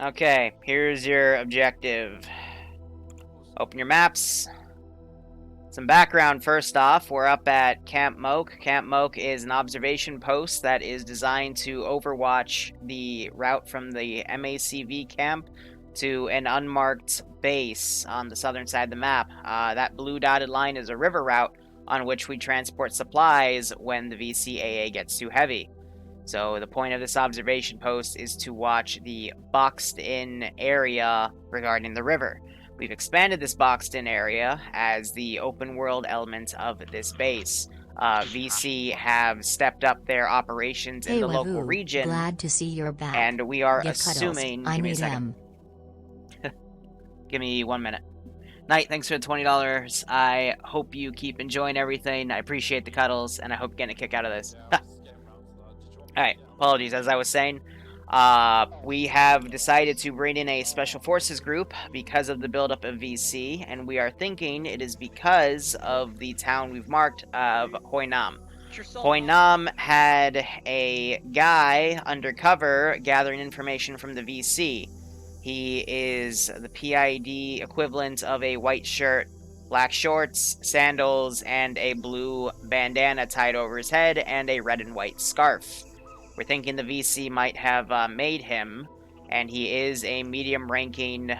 Okay, here's your objective. Open your maps. Some background first off, we're up at Camp Moke. Camp Moke is an observation post that is designed to overwatch the route from the MACV camp to an unmarked base on the southern side of the map. That blue dotted line is a river route on which we transport supplies when the VCAA gets too heavy. So the point of this observation post is to watch the boxed-in area regarding the river. We've expanded this boxed-in area as the open-world element of this base. VC have stepped up their operations in the local region. Glad to see you're back. And we are Give assuming... cuddles. Give me a second. Give me 1 minute. Knight, thanks for the $20. I hope you keep enjoying everything. I appreciate the cuddles, and I hope you're getting a kick out of this. Alright, apologies. As I was saying, we have decided to bring in a Special Forces group because of the buildup of VC, and we are thinking it is because of the town we've marked of Hoi Nam. Hoi Nam had a guy undercover gathering information from the VC. He is the PID equivalent of a white shirt, black shorts, sandals, and a blue bandana tied over his head, and a red and white scarf. We're thinking the VC might have made him, and he is a medium-ranking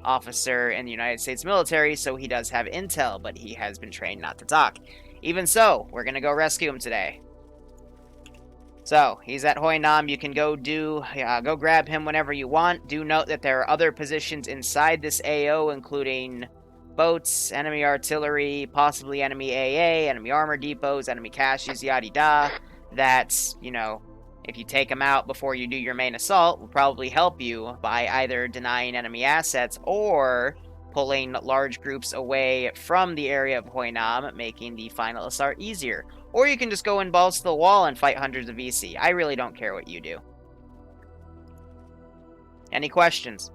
officer in the United States military, so he does have intel, but he has been trained not to talk. Even so, we're gonna go rescue him today. So, he's at Hoi Nam. You can go grab him whenever you want. Do note that there are other positions inside this AO, including boats, enemy artillery, possibly enemy AA, enemy armor depots, enemy caches, yada-da. That's, you know, if you take them out before you do your main assault, will probably help you by either denying enemy assets or pulling large groups away from the area of Hoi Nam, making the final assault easier. Or you can just go in balls to the wall and fight hundreds of VC. I really don't care what you do. Any questions?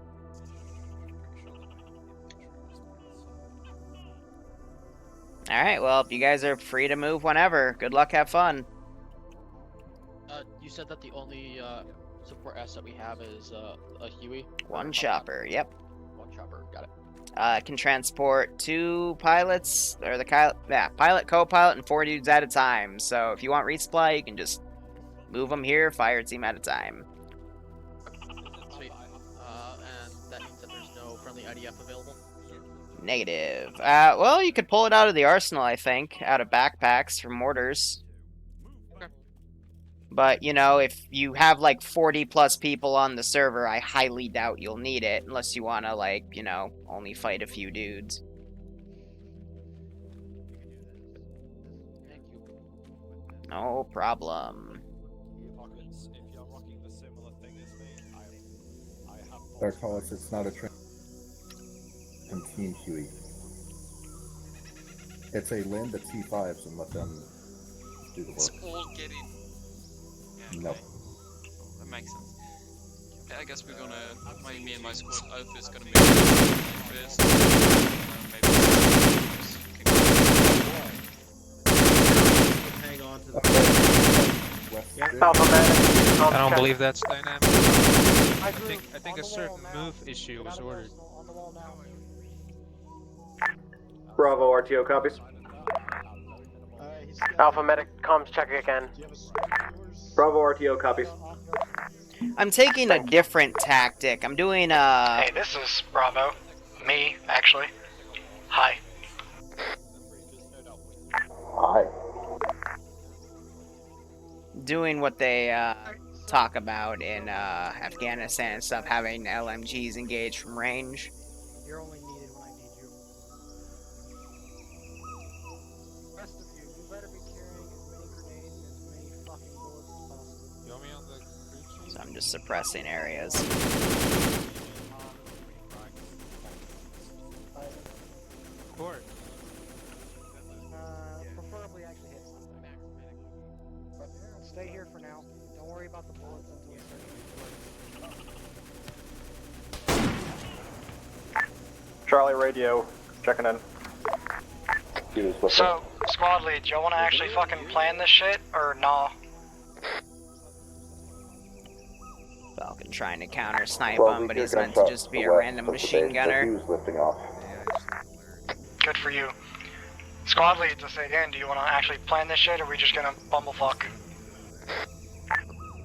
Alright, well, if you guys are free to move whenever, good luck, have fun. You said that the only support asset we have is a Huey? One chopper, yep. One chopper, got it. It can transport 2 pilots, or pilot, co-pilot, and 4 dudes at a time. So if you want resupply, you can just move them here, fire team at a time. Sweet. And that means that there's no friendly IDF available? Negative. Well, you could pull it out of the arsenal, I think, out of backpacks for mortars. But, you know, if you have, like, 40-plus people on the server, I highly doubt you'll need it, unless you want to, like, you know, only fight a few dudes. Thank you. No problem. Dark Hollis, it's not a train. And Team Huey. It's a land the T5s and let them do the work. It's all getting... No. That makes sense. Yeah, I guess we're gonna... me and my squad, Alpha is gonna make first. Hang on to the I don't believe that's dynamic. I think a certain move issue was ordered. Bravo, RTO copies. Alpha Medic, comms check again. Bravo, RTO copies. I'm taking a different tactic. I'm doing Hey, this is Bravo. Me, actually. Hi. Hi. Doing what they talk about in Afghanistan and stuff, having LMGs engaged from range. You're only needed when I need you. Rest of you, you better be carrying as many grenades and as many fucking bullets as possible. You want me on the crew chief? So I'm just suppressing areas. Court. Preferably actually hit something. But stay here for now. Don't worry about the bullets until we start getting to work. Charlie radio, checking in. So, squad lead, do y'all want to actually fucking plan this shit, or nah? Falcon trying to counter snipe Well, him, we but hear he's meant to gunshots just to be the a west random of the machine base, so gunner. he was lifting off. Good for you. Squad lead to say again, do you want to actually plan this shit, or are we just gonna bumblefuck?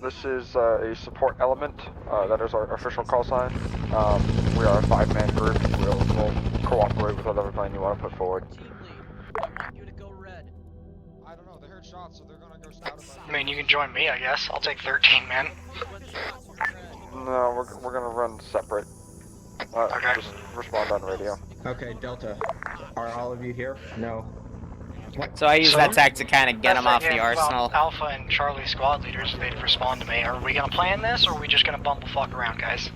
This is a support element. That is our official call sign. We are a 5-man group. We'll cooperate with whatever plan you want to put forward. Team lead, I want you to go red. I don't know, they heard shots, so they're gonna go scout about I mean, you can join me, I guess. I'll take 13, man. When shots, you're red. No, we're gonna run separate. Okay. Just respond on radio. Okay, Delta. Are all of you here? No. So I use that tech to kind of get him That's off the again, arsenal. well, Alpha and Charlie squad leaders, if they'd respond to me. Are we gonna plan this, or are we just gonna bumblefuck around, guys?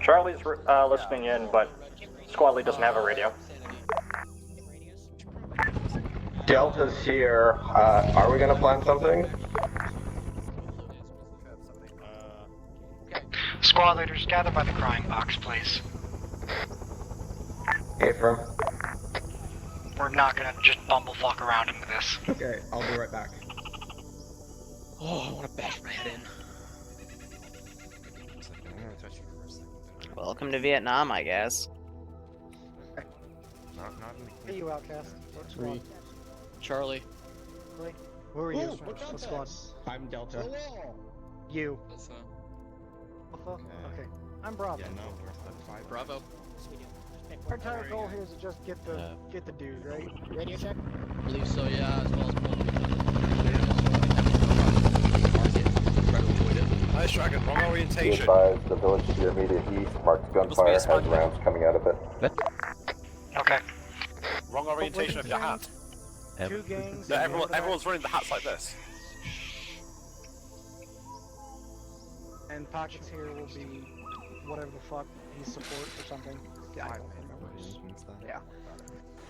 Charlie's listening in, but squad lead doesn't have a radio. Delta's here. Are we gonna plan something? Squad leaders, gather by the crying box, please. Ephraim. We're not gonna just bumblefuck around into this. Okay, I'll be right back. Oh, I want to bash my head in. Welcome to Vietnam, I guess. Hey, you outcast. What squad? Charlie. Really? Who are you? What squad? I'm Delta. You. That's Alpha? Okay. I'm Bravo. Bravo. Our entire goal here is to just get the dude, right? Radio check? I believe so, yeah, as well as Nice dragon, wrong Be orientation. advised, the village to your immediate east, marked gunfire, has rounds coming out of it. Okay. Wrong orientation of your hat. Two gangs. No, everyone's running the hats like this. And Pockets here will be whatever the fuck he's support or something. Yeah, I don't remember. Yeah.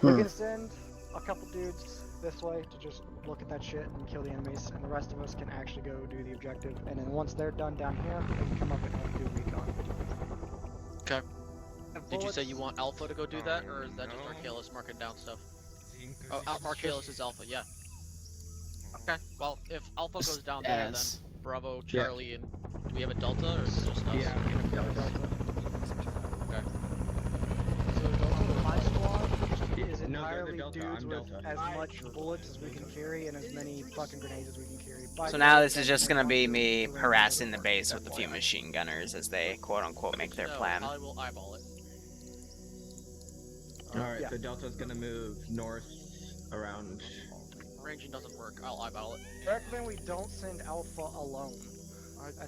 We're gonna send a couple dudes this way to just look at that shit and kill the enemies, and the rest of us can actually go do the objective. And then once they're done down here, we can come up and help do recon. Okay. Did you say you want Alpha to go do that, or is that just Arcalis marking down stuff? Oh, Arcalis is Alpha, yeah. Okay, well, if Alpha goes down there, then Bravo, Charlie, and do we have a Delta, or is it just us? Yeah, We have a Delta. Okay. So my squad is No, they're entirely Delta, dudes I'm with Delta. as much bullets as we can carry and as many fucking grenades as we can carry. By So now this is just gonna be me harassing the base with a few machine gunners as they quote-unquote make their No, plan. I will eyeball it. Alright, Yeah. so Delta's gonna move north around. Ranging doesn't work, I'll eyeball it. Recommend we don't send Alpha alone.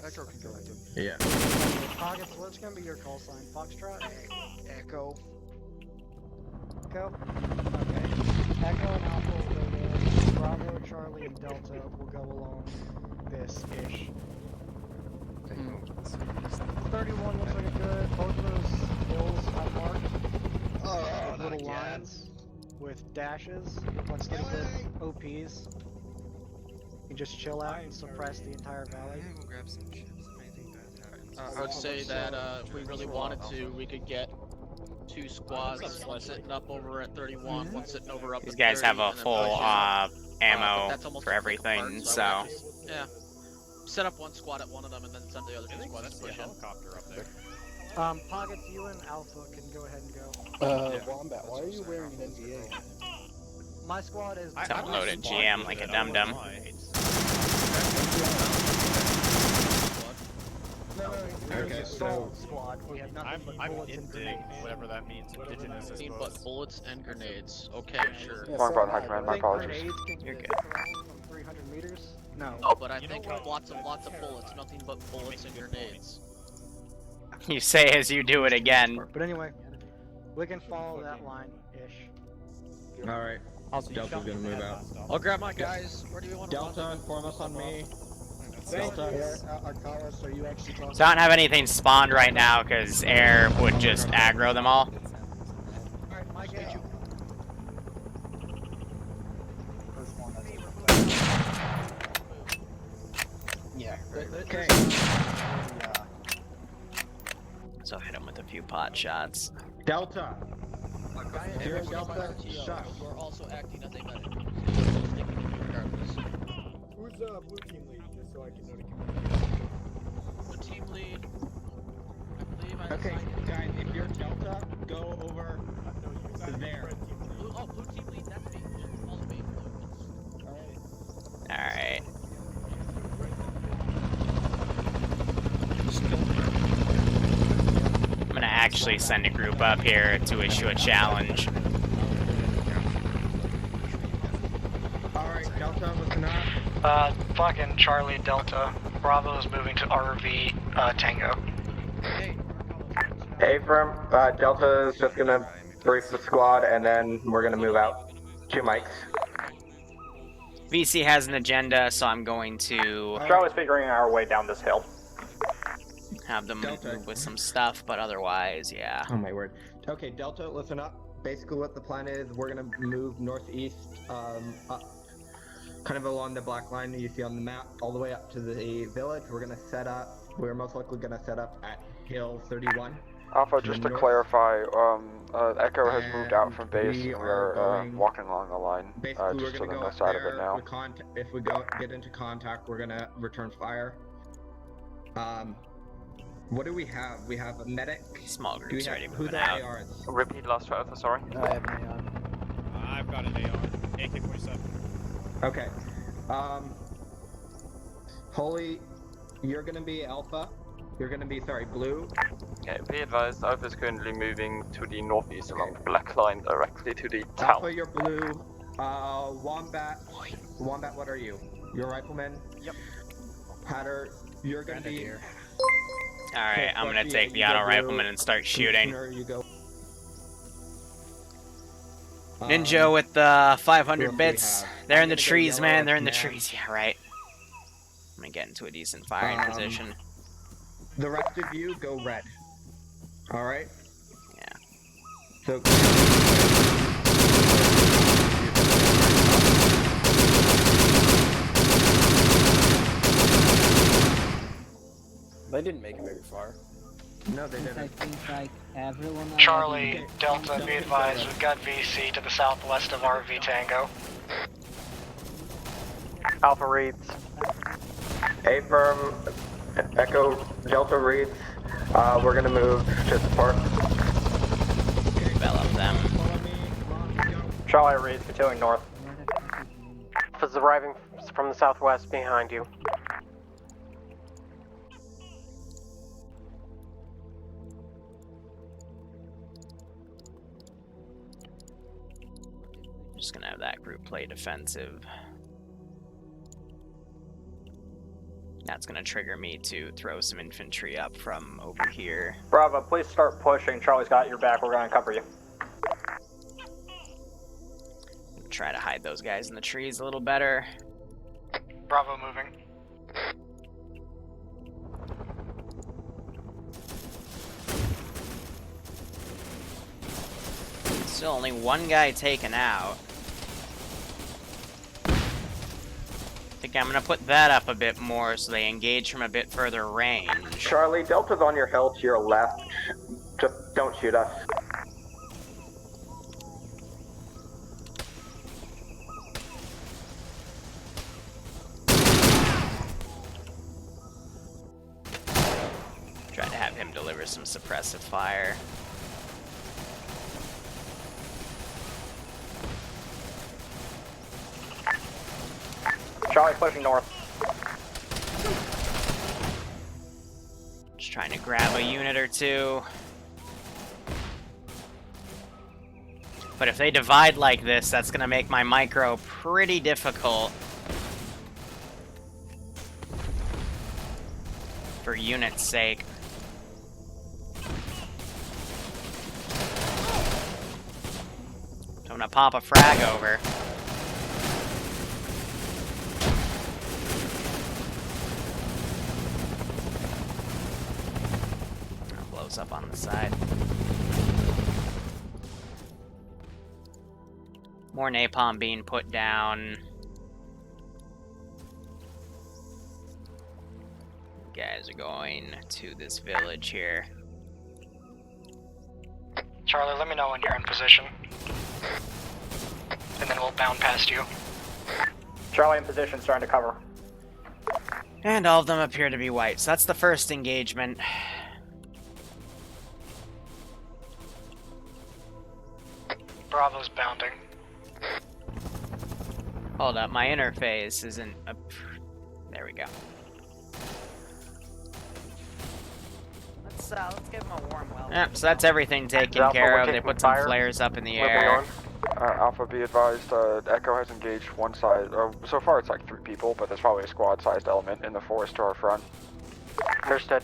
Echo can go with him. Yeah. Pockets, what's gonna be your call sign? Foxtrot? Echo. Echo? Okay. Echo and Alpha will go there. Bravo, Charlie, and Delta will go along this-ish. 31 looks like a good. Both of those hills I marked with little lines with dashes. Once they hit OPs, you can just chill out and suppress the entire valley. I would say that if we really wanted to, we could get 2 squads, one sitting up over at 31, one sitting over up These at guys 30, have a and then full push it. ammo That's almost for like a everything, cart, I so would just- yeah. Set up one squad at one of them and then send the other 2 squads to push in. Pockets, you and Alpha can go ahead and go. Wombat, why are you wearing an NVA? My squad is. downloaded GM like a dum-dum. Okay, so squad. We have nothing but bullets and grenades. whatever that means. Indigenous, Nothing but bullets and grenades. Okay, sure. Wrong button, high command, my Think apologies. grenades can You're get good. thrown from 300 meters? No. No, but I think lots of bullets, nothing but bullets and grenades. You say as you do it again. But anyway, we can follow that line-ish. alright. Delta's gonna move out. I'll grab my guys. Where do you want to Delta, inform us on me. Delta. Arcaris, are you actually talking? So I don't have anything spawned right now because air would just aggro them all. Alright, Mike, get you. Yeah. Okay. So hit him with a few pot shots. Delta. And Here, we're Delta. RTO. Shut. We're also acting as a medic. So we're sticking with you regardless. Who's blue team lead, just so I can know to communicate? The team lead. I believe I Okay, assigned- guys, if you're Delta, go over there. Blue team lead, that's me. Yeah, follow me. Alright. I'm gonna actually send a group up here to issue a challenge. Alright, Delta, listen up. Fucking Charlie Delta. Bravo is moving to RV Tango. Hey, firm. Delta is just gonna brief the squad, and then we're gonna move out. 2 mics. VC has an agenda, so I'm going to Charlie's figuring our way down this hill. have them move with some stuff, but otherwise, yeah. Oh my word. Okay, Delta, listen up. Basically what the plan is, we're gonna move northeast, up, kind of along the black line you see on the map, all the way up to the village. We're most likely gonna set up at Hill 31. Alpha, just to clarify, Echo has moved out from base, and we are walking along the line, Basically, just to we're the gonna go north up side of there. it now. If we get into contact, we're gonna return fire. What do we have? We have a medic. Small groups already who's moving our out. ARs? Repeat last Alpha, sorry. I have an AR. I've got an AR. AK-47. Okay. Holy, you're gonna be Alpha. You're gonna be, blue. Okay, be advised, Alpha is currently moving to the northeast along the black line directly to the town. Alpha, you're blue. Wombat, what are you? You're a rifleman? Yep. Hatter, you're gonna be... Alright, I'm gonna take the auto rifleman and start shooting. You go. Ninja with the 500 we bits. have? They're I'm in the gonna go trees, yellow man. They're in the command. trees. Yeah, right. I'm gonna get into a decent firing position. The rest of you go red. Alright? Yeah. So... They didn't make it very far. No, they didn't. I think like everyone. Charlie Delta, be advised, we've got VC to the southwest of RV Tango. Alpha reads. A firm, Echo Delta reads. We're gonna move to support. Develop them. Charlie reads, continuing north. Alpha's arriving from the southwest behind you. Just gonna have that group play defensive. That's gonna trigger me to throw some infantry up from over here. Bravo, please start pushing. Charlie's got your back. We're gonna cover you. Try to hide those guys in the trees a little better. Bravo moving. Still only one guy taken out. I think I'm gonna put that up a bit more so they engage from a bit further range. Charlie, Delta's on your hill to your left. Just don't shoot us. Try to have him deliver some suppressive fire. Charlie pushing north. Just trying to grab a unit or two. But if they divide like this, that's gonna make my micro pretty difficult. For unit's sake. So I'm gonna pop a frag over. Blows up on the side. More napalm being put down. Guys are going to this village here. Charlie, let me know when you're in position. And then we'll bound past you. Charlie in position, starting to cover. And all of them appear to be white, so that's the first engagement. Bravo's bounding. Hold up, my interface isn't... There we go. Let's give them a warm welcome. Yep, so that's everything taken Alpha, care we're of. They taking put some fire. flares up in the Moving air. on. Alpha, be advised, Echo has engaged one side. So far it's like 3 people, but there's probably a squad-sized element in the forest to our front. Understood.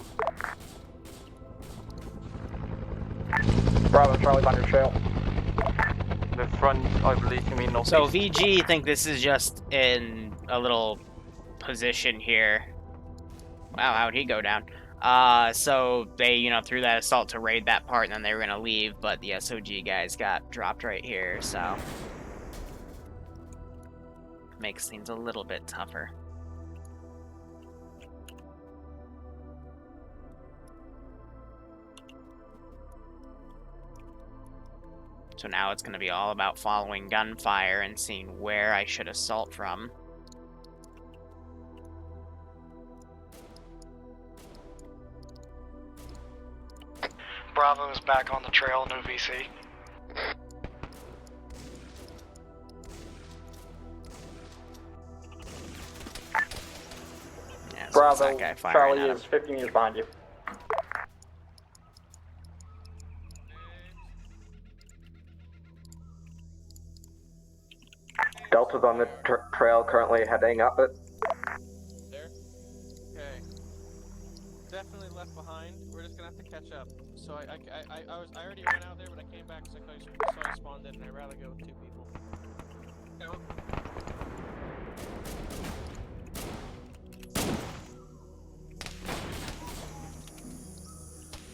Bravo, Charlie's on your trail. The front, I believe you mean northeast. So VG think this is just in a little position here. Wow, how'd he go down? So they, you know, threw that assault to raid that part, and then they were gonna leave, but the SOG guys got dropped right here, so makes things a little bit tougher. So now it's gonna be all about following gunfire and seeing where I should assault from. Bravo is back on the trail, no VC. Yeah, so Bravo, it's that guy firing Charlie at is him. 50 meters behind you. Delta's on the trail currently heading up it. There? Okay. Definitely left behind. We're just gonna have to catch up. So I already ran out there, but I came back because I saw you spawned in, and I'd rather go with 2 people. Go.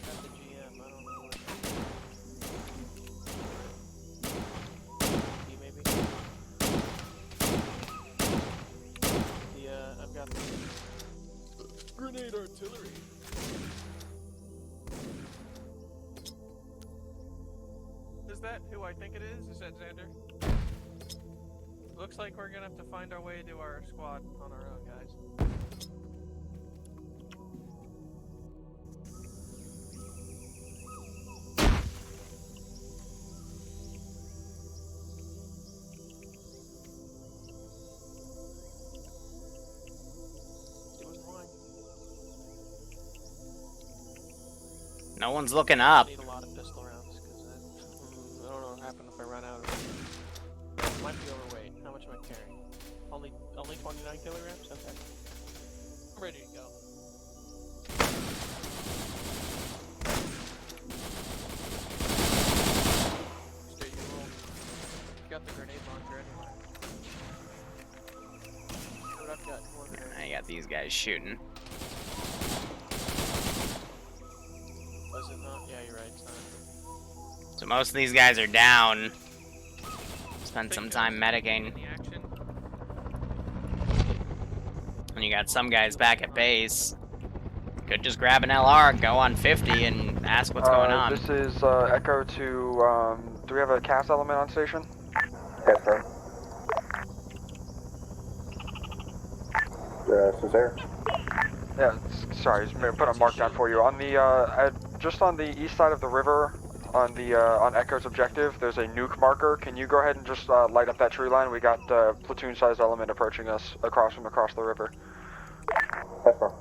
Got the GM. I don't know what. He maybe. I've got the grenade artillery. Is that who I think it is? Is that Xander? Looks like we're gonna have to find our way to our squad on our own, guys. He wasn't lying. No one's looking up. I need a lot of pistol rounds because I don't know what happened if I run out of them. I might be overweight. How much am I carrying? Only 29 kilograms? Okay. I'm ready to go. Straight you roll. Got the grenade launcher anyway. See what I've got. One grenade. I got these guys shooting. Was it not? Yeah, you're right. It's not. So most of these guys are down. Spend some time medicating. And you got some guys back at base. Could just grab an LR, go on 50, and ask what's going on. This is Echo to, do we have a CAS element on station? Yes, sir. Cesare? Yeah, sorry, just put a mark down for you. On the, just on the east side of the river, on Echo's objective, there's a nuke marker. Can you go ahead and just light up that tree line? We got the platoon-sized element approaching us across the river. Yes, sir.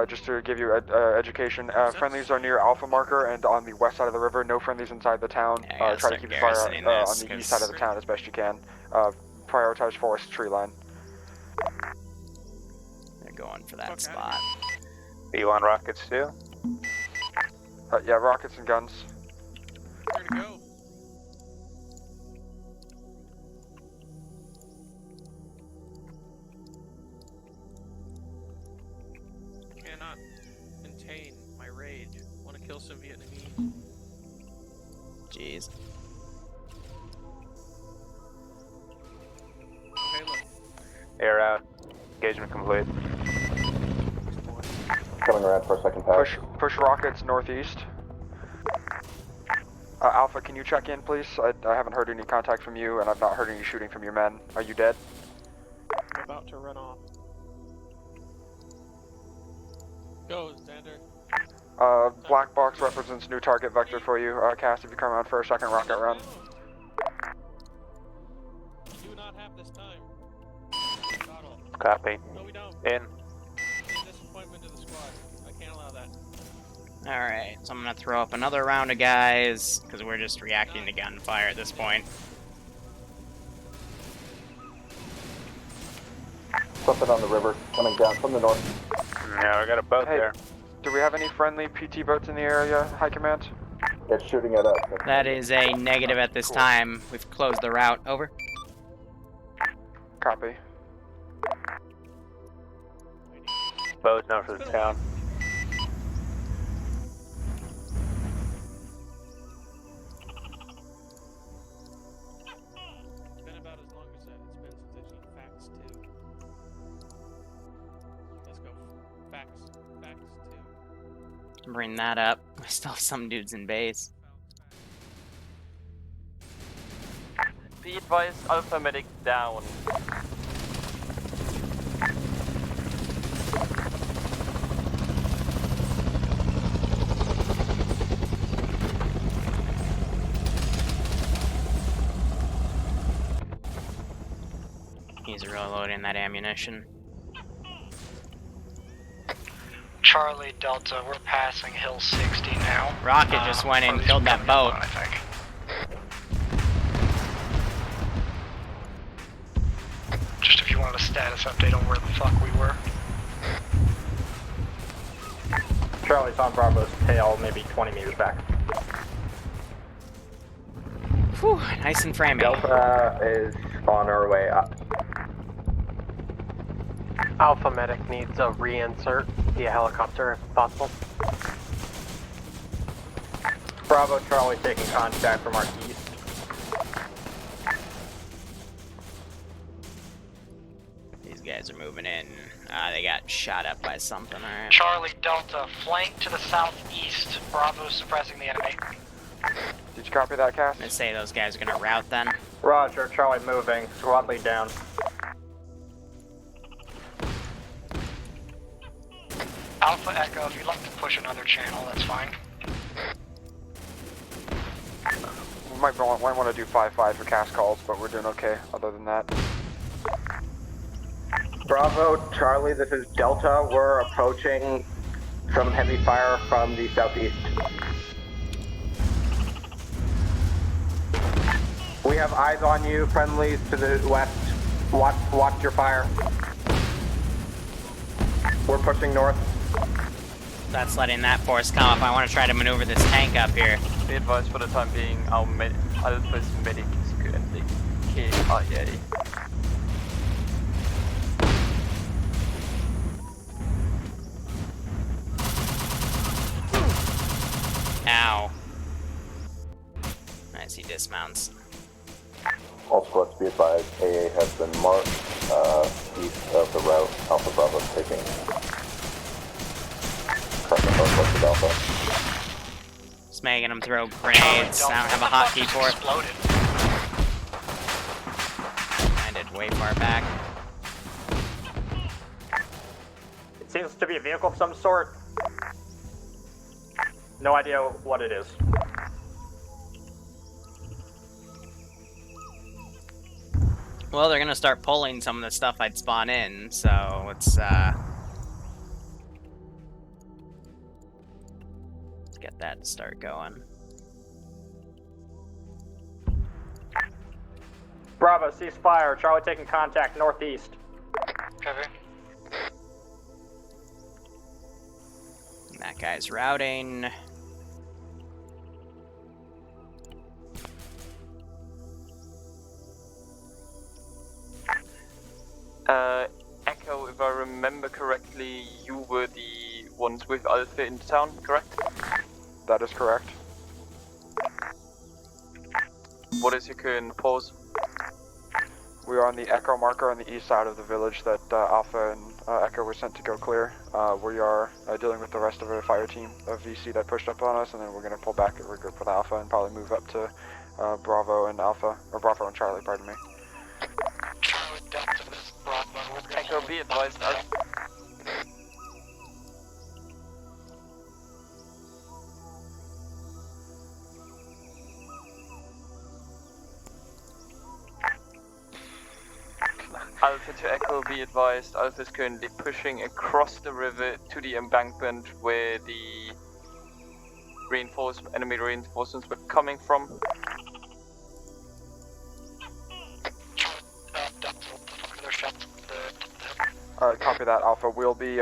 Just to give you education, friendlies are near Alpha marker and on the west side of the river. No friendlies inside the town. Yeah, Try to keep fire on the east side of the town as best you can. Prioritize forest tree line. They're going for that spot. Do you want rockets too? Yeah, rockets and guns. Where to go? Cannot contain my rage. Want to kill some Vietnamese. Jeez. Okay, look. Air out. Engagement complete. Coming around for a second pass. Push rockets northeast. Alpha, can you check in, please? I haven't heard any contact from you, and I've not heard any shooting from your men. Are you dead? I'm about to run off. Go, Xander. Black box represents new target vector for you. Cass, if you come around for a second rocket run. Do not have this time. Copy. No, we don't. In. Disappointment to the squad. I can't allow that. Alright, so I'm gonna throw up another round of guys, because we're just reacting to gunfire at this point. Something on the river coming down from the north. Yeah, we got a boat there. Do we have any friendly PT boats in the area, High Command? It's shooting at us. That is a negative at this time. We've closed the route. Over. Copy. Boat now for the town. It's been about as long as that. It's been since I've seen Facts 2. Let's go. Facts 2. Bring that up. We still have some dudes in base. Be advised, Alpha Medic down. He's reloading that ammunition. Charlie Delta, we're passing Hill 60 now. Rocket just went in and killed that boat. I think. Just if you wanted a status update on where the fuck we were. Charlie's on Bravo's tail, maybe 20 meters back. Whew, nice and framing. Delta is on our way up. Alpha Medic needs a reinsert via helicopter if possible. Bravo Charlie taking contact from our east. These guys are moving in. They got shot up by something, alright. Charlie Delta, flank to the southeast. Bravo suppressing the enemy. Did you copy that, Cass? I'm gonna say those guys are gonna route then. Roger, Charlie moving. Squad lead down. Alpha Echo, if you'd like to push another channel, that's fine. We might want to do 5-5 for Cass calls, but we're doing okay other than that. Bravo, Charlie, this is Delta. We're approaching some heavy fire from the southeast. We have eyes on you, friendlies to the west. Watch your fire. We're pushing north. That's letting that force come up. I want to try to maneuver this tank up here. Be advised, for the time being, our Alpha's medic is currently KIA. Ow. As he dismounts. All squads be advised, AA has been marked east of the route Alpha Bravo is taking. Currently northwest of Alpha. Just making him throw grenades. I don't have a hotkey for it. I did way far back. It seems to be a vehicle of some sort. No idea what it is. Well, they're gonna start pulling some of the stuff I'd spawn in, so let's get that to start going. Bravo, cease fire. Charlie taking contact northeast. Copy. That guy's routing. Echo, if I remember correctly, you were the ones with Alpha in the town, correct? That is correct. What is your current pause? We are on the Echo marker on the east side of the village that Alpha and Echo were sent to go clear. We are dealing with the rest of the fire team of VC that pushed up on us, and then we're going to pull back and regroup with Alpha and probably move up to Bravo and Alpha, or Bravo and Charlie, pardon me. Charlie Delta, this is Bravo. We're taking be advised. Alpha to Echo, be advised. Alpha is currently pushing across the river to the embankment where the enemy reinforcements were coming from. Copy that, Alpha. We'll be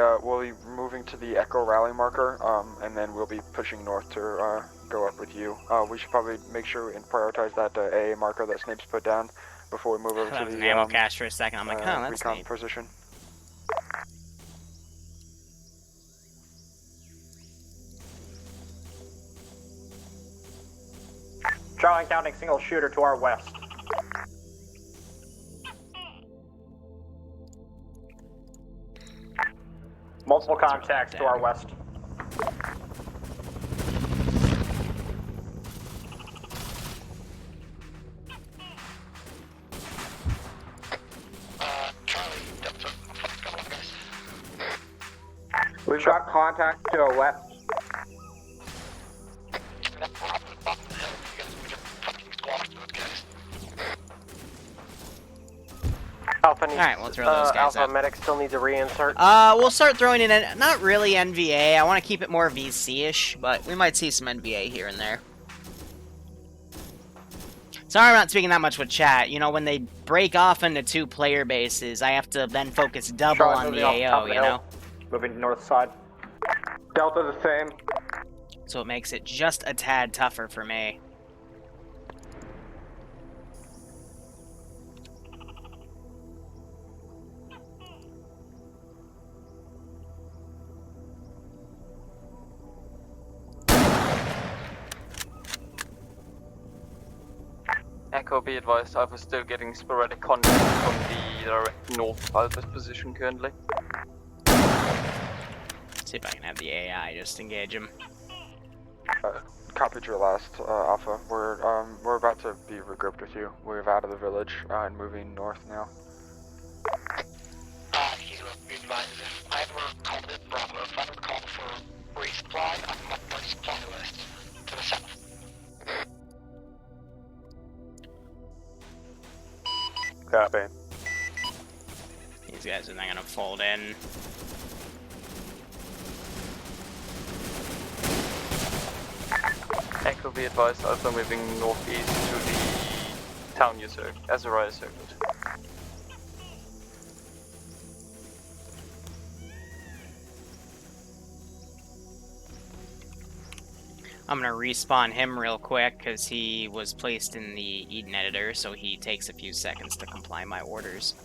moving to the Echo rally marker, and then we'll be pushing north to go up with you. We should probably make sure and prioritize that AA marker that Snape's put down before we move over to the ammo cache for a second. I'm like, huh, that's recon neat. position. Charlie counting single shooter to our west. Multiple contacts to our west. We've got contact to our west. Alpha needs, Alright, we'll throw those guys Alpha up. medic still needs a reinsert. We'll start throwing in, not really NVA. I want to keep it more VC-ish, but we might see some NVA here and there. Sorry I'm not speaking that much with chat. You know, when they break off into 2 player bases, I have to then focus double on the AO, you know? Moving north side. Delta the same. So it makes it just a tad tougher for me. Echo, be advised, Alpha's still getting sporadic contact from the direct north of Alpha's position currently. See if I can have the AI just engage him. Copied your last, Alpha. We're about to be regrouped with you. We're out of the village and moving north now. Be advised, if I ever called it Bravo, if I ever called for resupply, I'm on my supply list to the south. Copy. These guys are not gonna fold in. Echo, be advised, Alpha moving northeast to the town you served, Azariah circuit. I'm gonna respawn him real quick because he was placed in the Eden editor, so he takes a few seconds to comply my orders.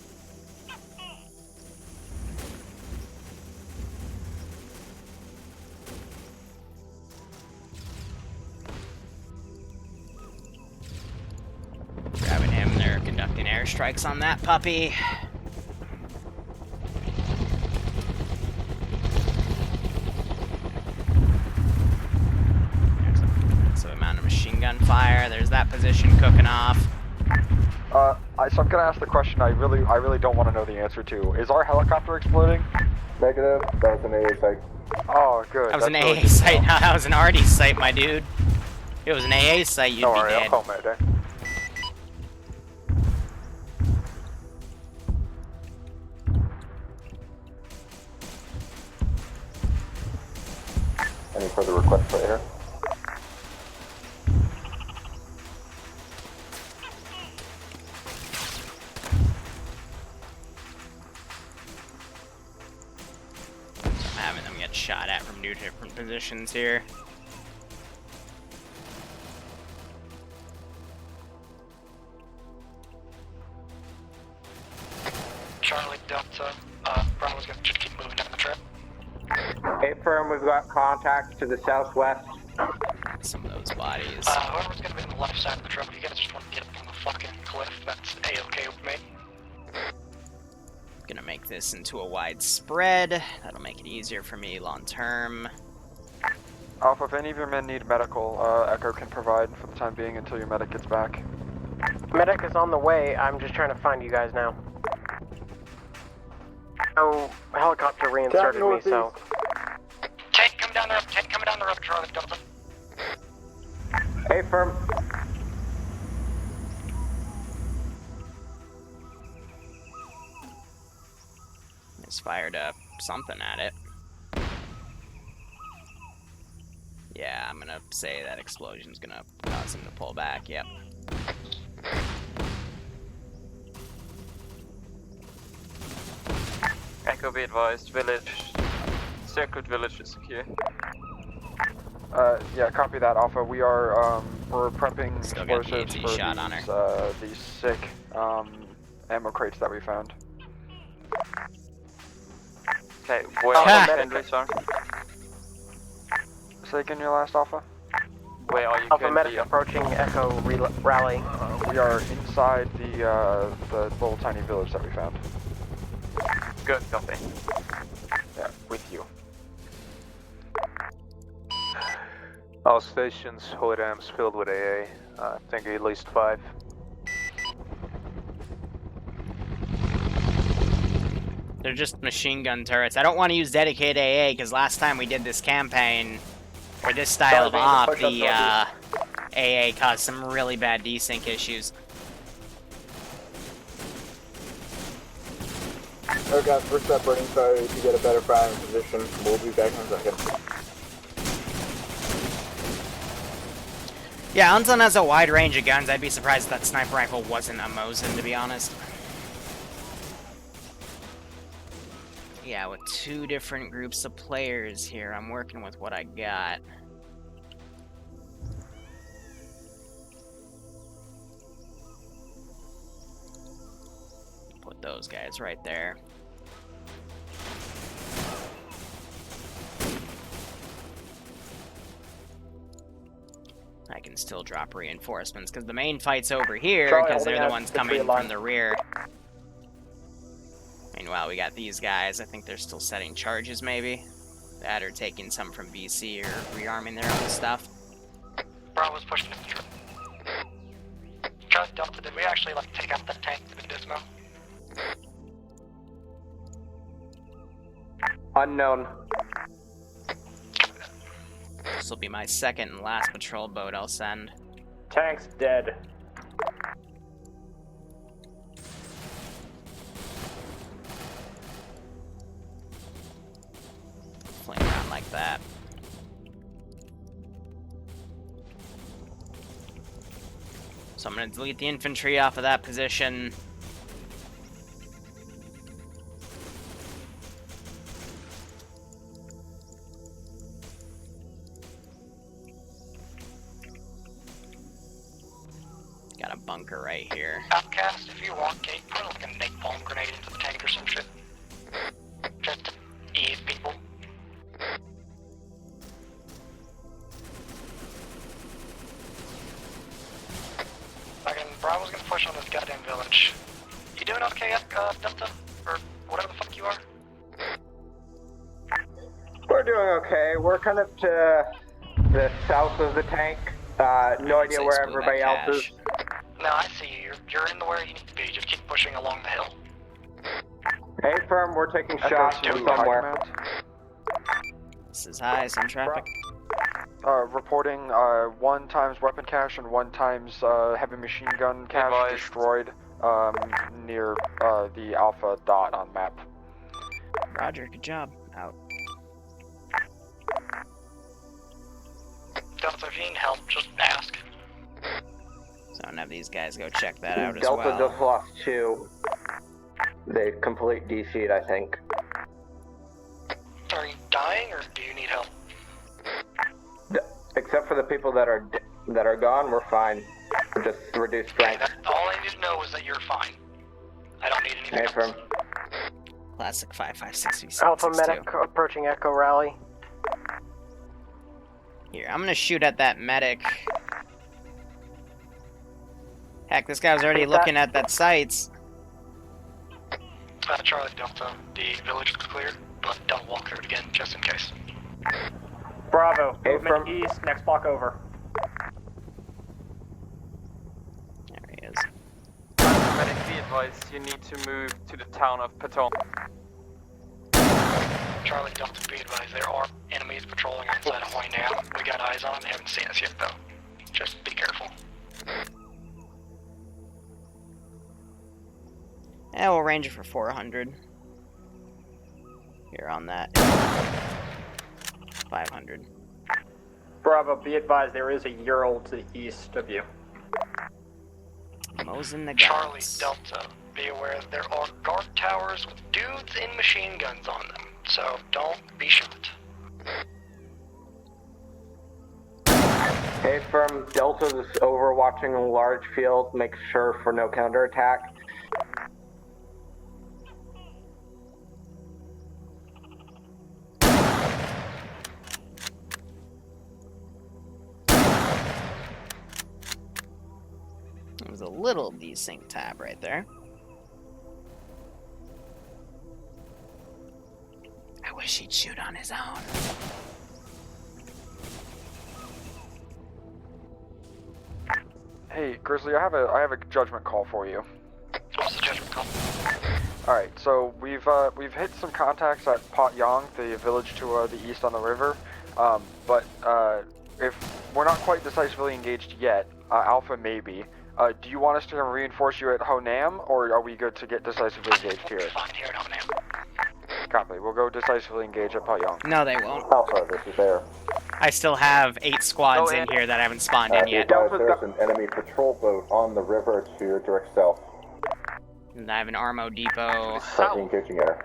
Grabbing him, they're conducting airstrikes on that puppy. Machine gun fire. There's that position cooking off. So I'm gonna ask the question I really don't want to know the answer to. Is our helicopter exploding? Negative. That was an AA site. Oh, good. That was an AA site. No, that was an Artie site, my dude. If it was an AA site, you'd be dead. I'll call Mayday. Any further requests for air? Having them get shot at from 2 different positions here. Charlie Delta, Bravo's gonna just keep moving down the trip. Hey, firm, we've got contact to the southwest. Some of those bodies. Whoever's gonna be on the left side of the trip, you guys just want to get up on the fucking cliff, that's A-okay with me. Gonna make this into a wide spread. That'll make it easier for me long term. Alpha, if any of your men need medical, Echo can provide for the time being until your medic gets back. Medic is on the way. I'm just trying to find you guys now. Oh, helicopter reinserted me, so. Tank coming down the road, tank coming down the road, Charlie Delta. Hey, firm. Just fired up something at it. Yeah, I'm gonna say that explosion's gonna cause him to pull back, yep. Echo be advised, village. Circled village is secure. Yeah, copy that, Alpha. We are, we're prepping Still got the explosives AT for shot on these sick, ammo crates that we found. Okay, where are you currently, sir? Say again your last, Alpha? Where are you Alpha currently? Medic approaching Echo Rally. We are inside the little tiny village that we found. Good, copy. Yeah, with you. All stations, hold amps filled with AA. I think at least 5. They're just machine gun turrets. I don't want to use dedicated AA because last time we did this campaign, or this style of op, the AA caused some really bad desync issues. Alright guys, we're separating, sorry to get a better firing position. We'll be back in a second. Yeah, Unson has a wide range of guns. I'd be surprised if that sniper rifle wasn't a Mosin, to be honest. Yeah, with 2 different groups of players here, I'm working with what I got. Put those guys right there. I can still drop reinforcements, because the main fight's over here, because they're the ones coming from the rear. Meanwhile, we got these guys. I think they're still setting charges, maybe. That or taking some from BC or rearming their own stuff. Bravo's pushing the truck. Charlie Delta, did we actually take out that tank to the dismo? Unknown. This will be my second and last patrol boat I'll send. Tank's dead. Fling around like that. So I'm going to delete the infantry off of that position. Got a bunker right here. Outcast, if you want, can you put like a napalm grenade into the tank or some shit? Just to ease people. Fucking Bravo's gonna push on this goddamn village. You doing okay, Delta? Or whatever the fuck you are? We're doing okay. We're kind of to the south of the tank. No idea where everybody else is. No, I see you. You're in the where you need to be. Just keep pushing along the hill. Hey, firm, we're taking shots from somewhere. This is high, some traffic. Reporting 1 times weapon cache and 1 times heavy machine gun cache destroyed near the Alpha dot on map. Roger, good job. Out. Delta, if you need help, just ask. So I'm gonna have these guys go check that out as Delta well. just lost 2. They complete DC'd, I think. Are you dying, or do you need help? Except for the people that are gone, we're fine. We're just reduced strength. All I need to know is that you're fine. I don't need anything else. Firm. Classic 556V6. Alpha Medic approaching Echo Rally. Here, I'm gonna shoot at that medic. Heck, this guy was already looking at that sights. Charlie Delta, the village is clear, but don't walk through it again, just in case. Bravo, Hey, movement east, next block over. There he is. Medic, be advised, you need to move to the town of Patong. Charlie Delta, be advised, there are enemies patrolling outside of Hoi Nam. We got eyes on them, they haven't seen us yet though. Just be careful. Yeah, we'll range it for 400. Here on that. 500. Bravo, be advised, there is a Ural to the east of you. Mosing the Charlie guns. Delta, be aware that there are guard towers with dudes in machine guns on them, so don't be shot. Hey, from Delta's overwatching a large field, make sure for no counterattack. It was a little desync tab right there. I wish he'd shoot on his own. Hey, Grizzly, I have a judgment call for you. What's the judgment call? Alright, so we've hit some contacts at Pot Yang, the village to the east on the river. But if we're not quite decisively engaged yet, Alpha maybe. Do you want us to reinforce you at Ho Nam, or are we good to get decisively engaged here? Fine, here at Ho Nam. Copy. We'll go decisively engage at Pot Yang. No, they won't. Alpha, this is Air. I still have 8 squads in here that haven't spawned in yet. There's an enemy patrol boat on the river to your direct south. And I have an Armo depot. Currently engaging air.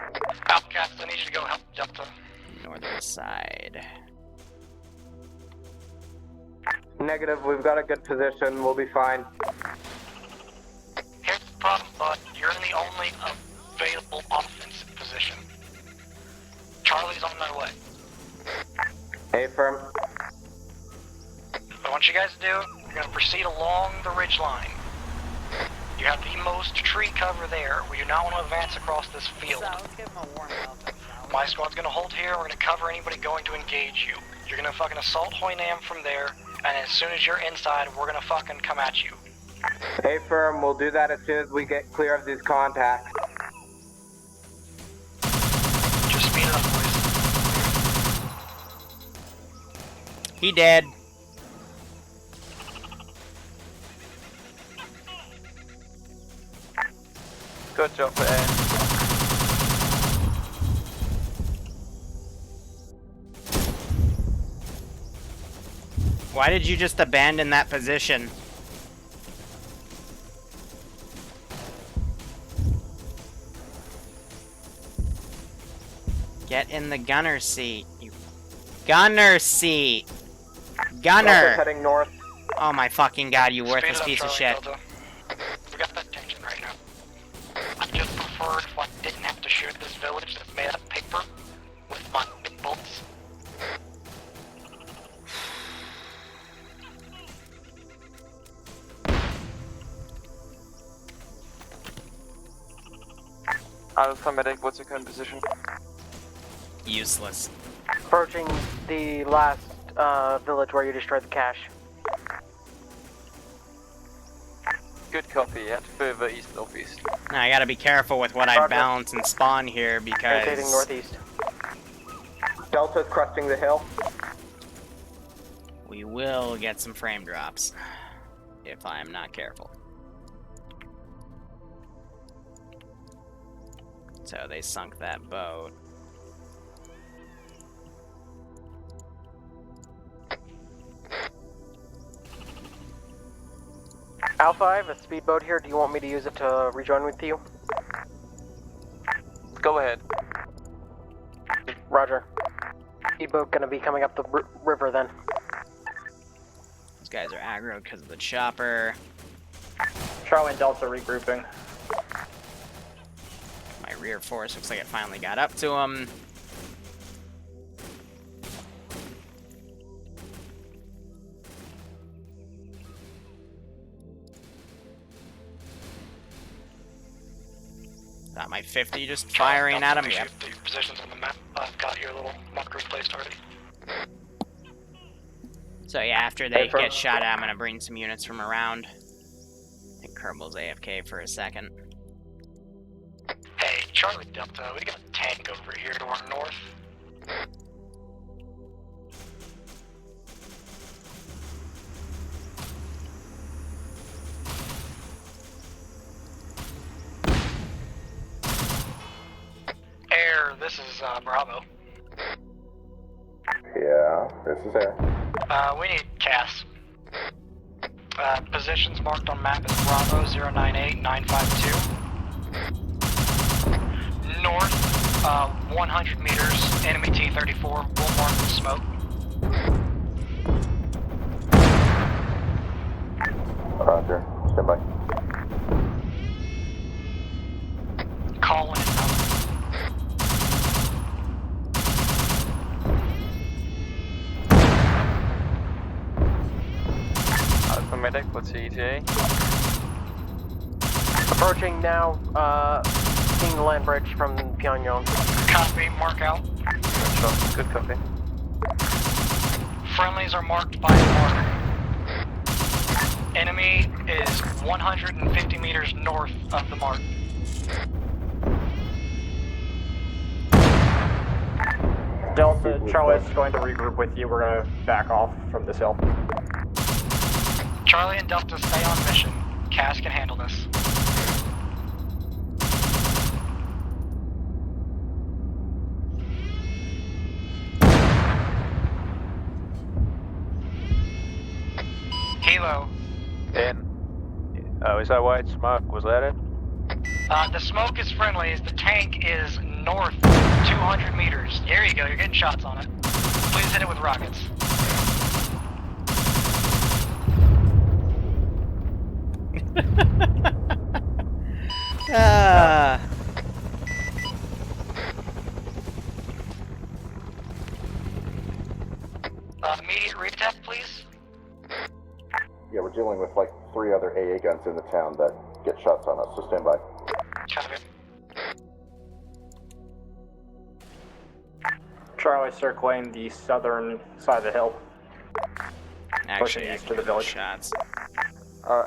Outcast, I need you to go help Delta. Northern side. Negative, we've got a good position, we'll be fine. Here's the problem, bud. You're in the only available offensive position. Charlie's on their way. Hey, firm. What I want you guys to do, you're going to proceed along the ridge line. You have the most tree cover there. We do not want to advance across this field. My squad's going to hold here. We're going to cover anybody going to engage you. You're going to fucking assault Hoi Nam from there, and as soon as you're inside, we're going to fucking come at you. Hey, firm, we'll do that as soon as we get clear of these contacts. Just speed it up, boys. He dead. Good job for A. Why did you just abandon that position? Get in the gunner seat. You gunner seat. Gunner. Heading north. Oh my fucking god, you worthless piece of shit. We got that tension right now. I just preferred if I didn't have to shoot this village that's made out of paper with my big bolts. Alpha medic, what's your current position? Useless. Approaching the last village where you destroyed the cache. Good copy, head further east northeast. Now I gotta be careful with what I balance and spawn here Rotating because northeast. Delta's cresting the hill. we will get some frame drops if I am not careful. So they sunk that boat. Alpha, I have a speedboat here. Do you want me to use it to rejoin with you? Go ahead. Roger. Speedboat gonna be coming up the river then. These guys are aggro because of the chopper. Charlie and Delta regrouping. My rear force looks like it finally got up to them. Got my 50 just firing at him. Yep. The positions on the map. I've got your little markers placed already. So yeah, after they get shot at, I'm gonna bring some units from around. I think Kerbal's AFK for a second. Hey, Charlie Delta, we got a tank over here to our north. Air, this is Bravo. Yeah, this is Air. We need CAS. Positions marked on map is Bravo 098952. North, 100 meters, enemy T-34, we'll mark the smoke. Roger, stand by. Call in. Alpha medic, what's the ETA? Approaching now, seeing the land bridge from Pyongyang. Copy, mark out. Good shot, good copy. Friendlies are marked by mark. Enemy is 150 meters north of the mark. Delta, Charlie is going to regroup with you. We're going to back off from this hill. Charlie and Delta stay on mission. Cass can handle this. Hilo. In. Oh, is that white smoke? Was that it? The smoke is friendlies. The tank is north 200 meters. There you go. You're getting shots on it. Please hit it with rockets. Immediate retap, please. Yeah, we're dealing with like 3 other AA guns in the town that get shots on us, so stand by. Copy. Charlie circling the southern side of the hill. Actually, pushing east to the village. Shots.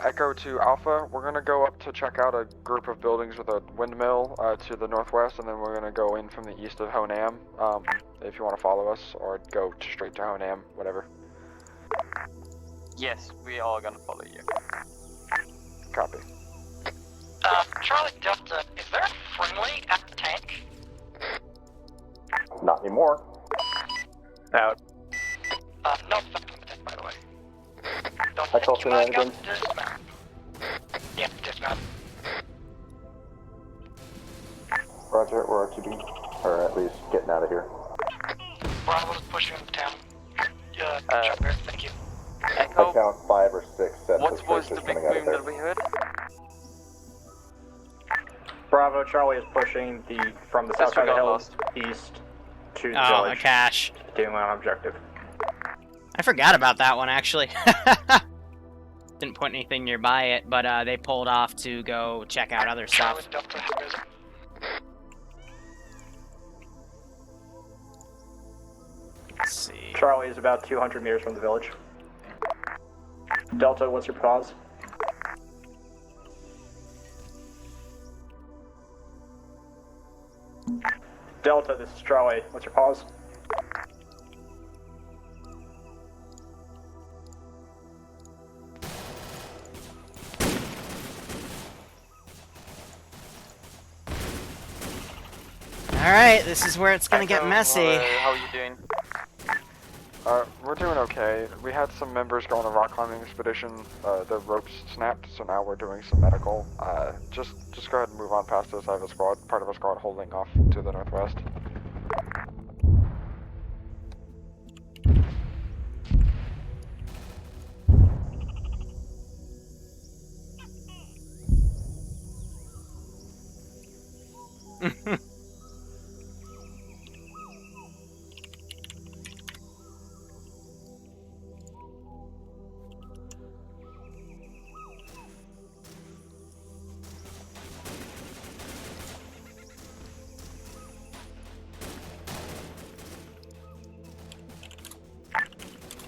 Echo to Alpha, we're going to go up to check out a group of buildings with a windmill to the northwest, and then we're going to go in from the east of Honam, if you want to follow us, or go straight to Honam, whatever. Yes, we are gonna follow you. Copy. Charlie Delta, is there a friendly at the tank? Not anymore. Out. No, it's not on the tank, by the way. Don't I call shenanigans. dismount. Yeah, dismount. Roger, we're RTB, or at least getting out of here. Bravo's pushing into town. Jump here, thank you. I count 5 or 6 sets What of was the tracers big coming out of boom there. that we heard? Bravo, Charlie is pushing from the south side of the hill Disregard east to the Oh, a village. cache. Continuing on objective. I forgot about that one, actually. Didn't put anything nearby it, but they pulled off to go check out other Charlie stuff. Delta has risen. Let's see. Charlie is about 200 meters from the village. Delta, what's your pause? Delta, this is Charlie. What's your pause? Alright, this is where it's gonna get messy. How are you doing? We're doing okay. We had some members go on a rock climbing expedition. The ropes snapped, so now we're doing some medical. Just go ahead and move on past us. I have a squad, part of a squad holding off to the northwest.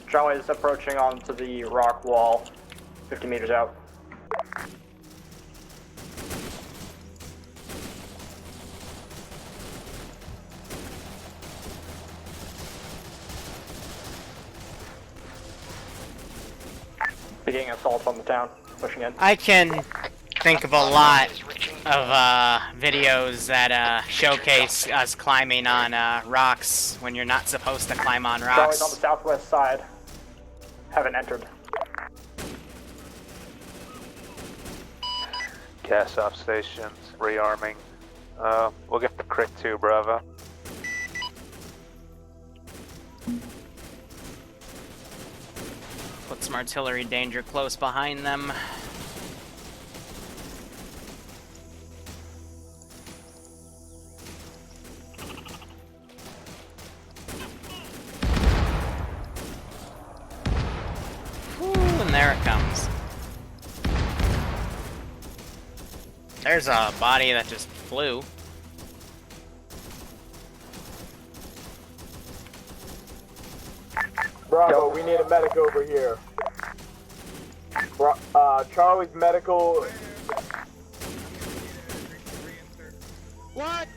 Charlie is approaching onto the rock wall, 50 meters out. beginning assault on the town, pushing in. I can think of a lot of videos that showcase us climbing on rocks when you're not supposed to climb on Charlie's on rocks. the southwest side. Haven't entered. Gas off stations, rearming. We'll get the crit too, Bravo. Put some artillery danger close behind them. Whew, and there it comes. There's a body that just flew. Bravo, we need a medic over here. Charlie's medical. What?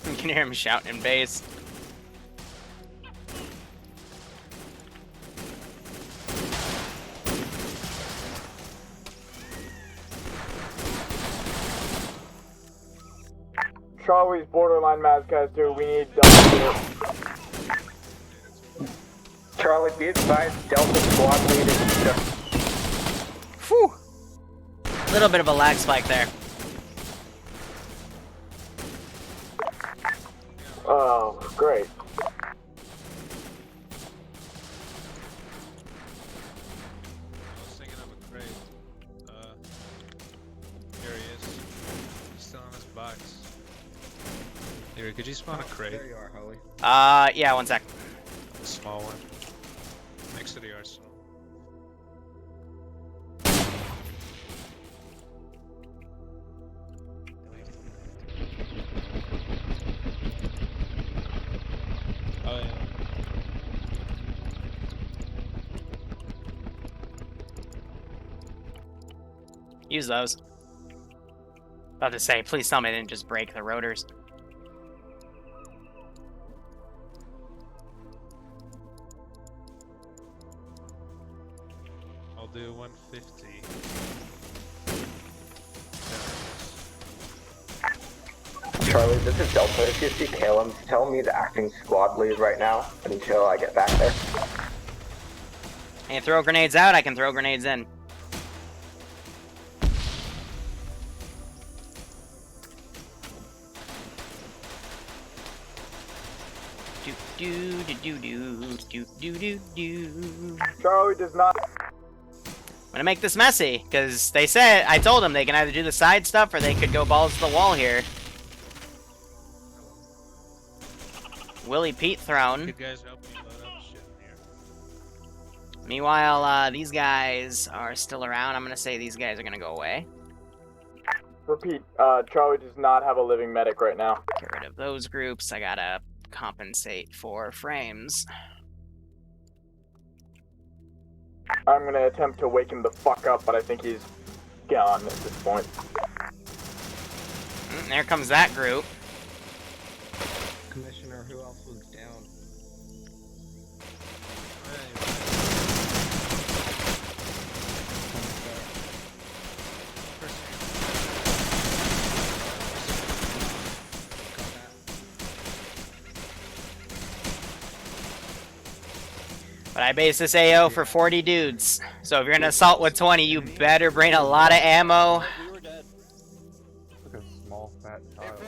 You can hear him shouting in bass. Charlie's borderline Mazcaster, we need double. Charlie, be advised, Delta squad lead is just... Whew! Little bit of a lag spike there. Oh, great. I was thinking of a crate. Here he is. He's still in his box. Here, could you spawn a crate? There you are, Holly. Yeah, one sec. A small one. Next to the arsenal. Oh yeah. Use those. About to say, please tell me they didn't just break the rotors. I'll do 150. Charlie, this is Delta. If you see Caleb, tell me the acting squad lead right now until I get back there. And throw grenades out, I can throw grenades in. Do do do do do do do do. Charlie does not. I'm gonna make this messy, because they said, I told them they can either do the side stuff or they could go balls to the wall here. Willie Pete thrown. You guys help me load up shit in here. Meanwhile, these guys are still around. I'm gonna say these guys are gonna go away. Repeat, Charlie does not have a living medic right now. Get rid of those groups. I gotta compensate for frames. I'm gonna attempt to wake him the fuck up, but I think he's gone at this point. There comes that group. Commissioner, who else was down? But I base this AO for 40 dudes. So if you're gonna assault with 20, you better bring a lot of ammo. Like a small fat child.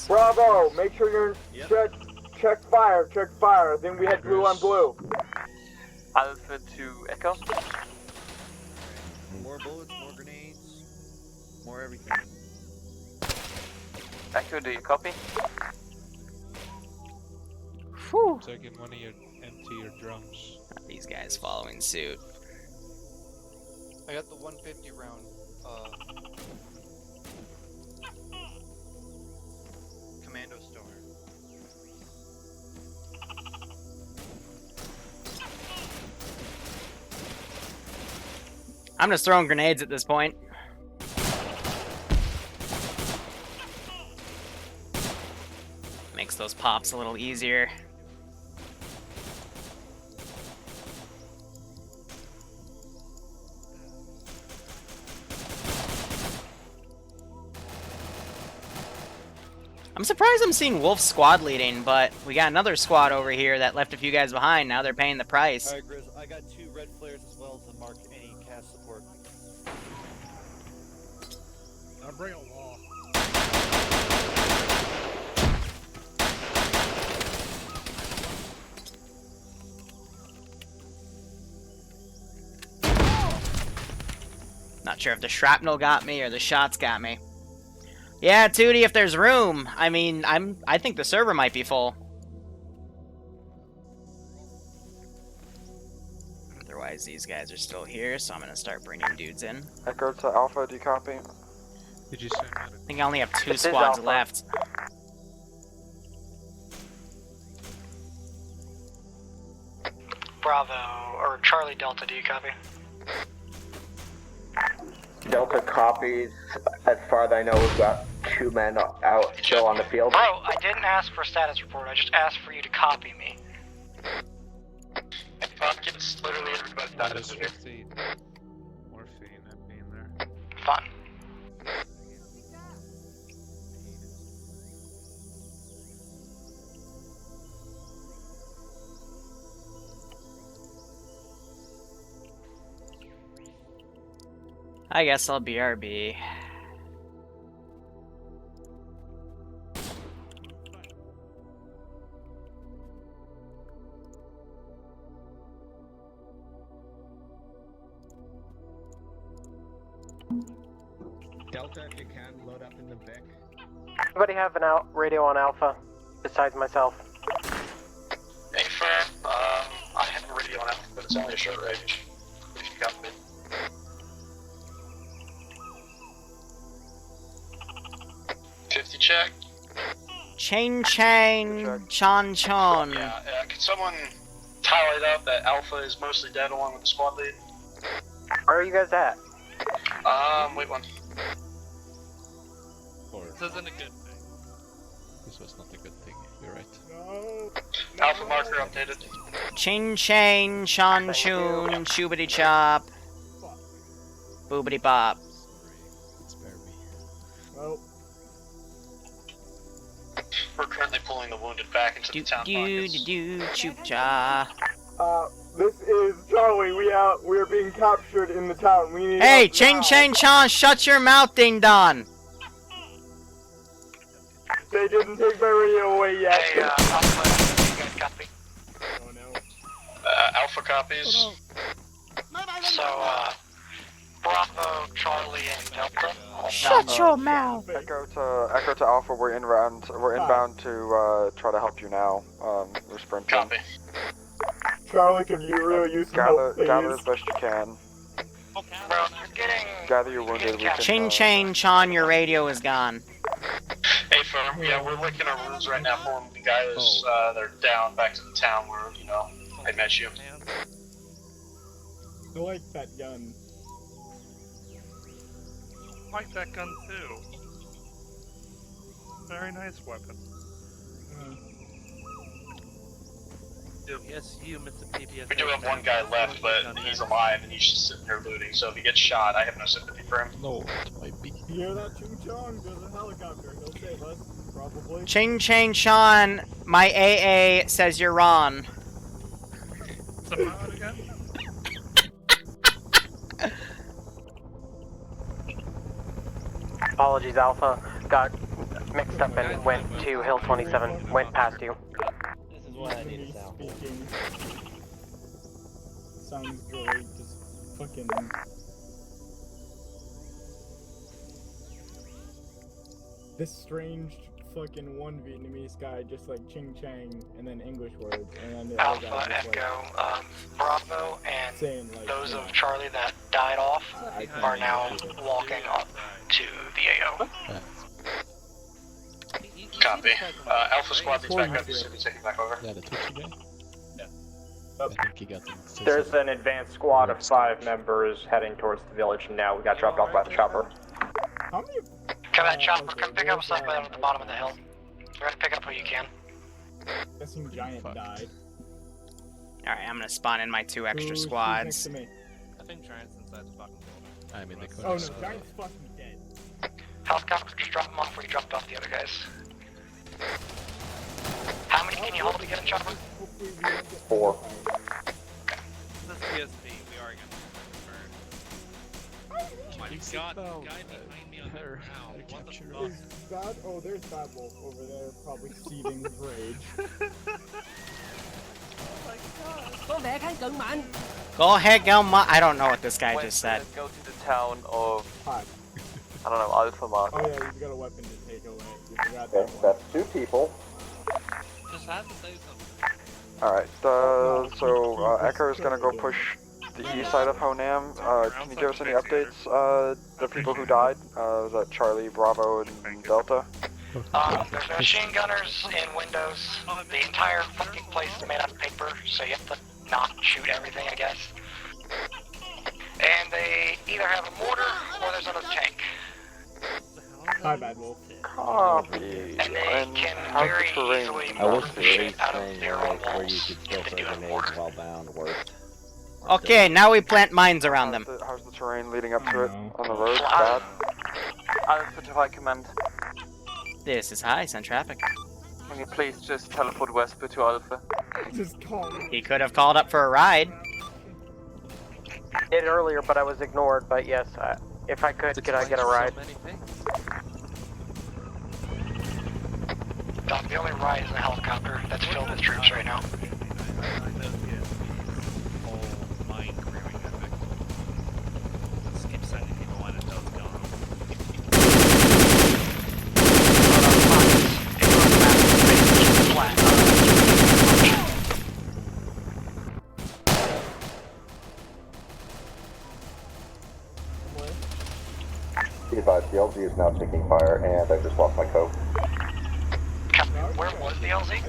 Bravo! Make sure you're check fire. I think we had blue on blue. Alpha to Echo. More bullets, more grenades, more everything. Echo, do you copy? Whew. Taking one of your empty your drums. These guys following suit. I got the 150 round. Commando Storm. I'm just throwing grenades at this point. Makes those pops a little easier. I'm surprised I'm seeing Wolf squad leading, but we got another squad over here that left a few guys behind. Now they're paying the price. Alright, Grizz, I got 2 red flares as well to mark any cast support. I'll bring a wall. Not sure if the shrapnel got me or the shots got me. Yeah, Tootie, if there's room. I mean, I think the server might be full. Otherwise, these guys are still here, so I'm gonna start bringing dudes in. Echo to Alpha, do you copy? Did you say I think I only have 2 squads left. Bravo, or Charlie Delta, do you copy? Delta copies. As far as I know, we've got 2 men out still on the field. Bro, I didn't ask for a status report, I just asked for you to copy me. It's literally everybody's status here. Morphine not being there. Fun. I guess I'll BRB. Delta, if you can, load up in the Vic. Anybody have an radio on Alpha besides myself? Hey, Fran, I have a radio on Alpha, but it's only a short range. If you got me. Check. Chain, chon, chon. Yeah, can someone tally it up that Alpha is mostly dead along with the squad lead? Where are you guys at? Wait one. This isn't a good thing. This was not a good thing, you're right. No. Alpha marker updated. Chain, chon, choon, shoobity chop. Boobity bop. Spare me. Well. We're currently pulling the wounded back into the town pockets. Choop cha. This is Charlie. We're being captured in the town. We need. Hey, help now. Chon, shut your mouth, ding dong. They didn't take my radio away yet. Hey, Alpha, you guys copy? Oh no. Alpha copies. So, Bravo, Charlie, and Delta. Shut your mouth. Echo to Alpha, we're inbound to try to help you now. We're sprinting. Copy. Charlie, can you really use some help, please? Gather as best you can. Bro, you're getting... Gather your wounded. Chon, your radio is gone. Hey, firm. Yeah, we're licking our wounds right now, pulling the guys that are down back to the town where, you know, I met you. I like that gun. I like that gun too. Very nice weapon. Yes, you, Mr. PPS. We do have one guy left, but he's alive and he's just sitting here looting, so if he gets shot, I have no sympathy for him. No, it might be. Hear that, Chung Chong? There's a helicopter. He'll save us, probably. Chon, my AA says you're wrong. Again? Apologies, Alpha. Got mixed up and went to Hill 27. Went past you. This is what I need to sound. Sounds really just fucking... This strange fucking one Vietnamese guy just like ching chang and then English words and then the other Alpha, guy just Echo, Bravo, and saying, like, those of Charlie that died off are now walking up to the AO. Copy. Alpha Squad needs back up. Just taking back over. Yeah, the Twitchy guy? Yeah. I think he got them. There's an advanced squad of 5 members heading towards the village now. We got dropped off by the chopper. How many? Come that chopper, come pick up something at the bottom of the hill. Try to pick up who you can. Guessing Giant died. Alright, I'm gonna spawn in my 2 extra Who's squads. next to me? I think Giant's inside the fucking building. I'm in the Oh corner. no, Giant's fucking dead. Helicopter, just drop him off where you dropped off the other guys. How many can you hold again, Chopper? 4. This TSB, we are gonna burn. Oh my god, the guy behind me on the ground. What the fuck? Is Bad? Oh, there's Bad Wolf over there, probably seething with rage. Go ahead, go I don't know what this guy just said. Let's go to the town of, I don't know, Alpha Mark. Oh yeah, he's got a weapon to take away. You forgot Okay, that one. that's 2 people. Just had to say something. Alright, so Echo is gonna go push the east side of Honam. Can you give us any updates? The people who died, was that Charlie, Bravo, and Delta? There's machine gunners in windows. The entire fucking place is made out of paper, so you have to not shoot everything, I guess. And they either have a mortar or there's another tank. Hi, Bad Wolf. Copy. And they can very easily I wish move the shit raid out of thing, their own like, where you walls could still if they throw do have grenades mortar. while bound worked. Okay, now we plant mines around them. How's the terrain leading up to it on the road? Bad? Alpha to High Command. This is high, send traffic. Can you please just teleport Vesper to Alpha? Just call me. He could have called up for a ride. Did earlier, but I was ignored. But yes, if I could I get a ride? Doc, the only ride is in a helicopter that's filled with troops right now. Keep sending people when it does go. Be advised, the LZ is now taking fire, and I just lost my coat. Where was the LZ?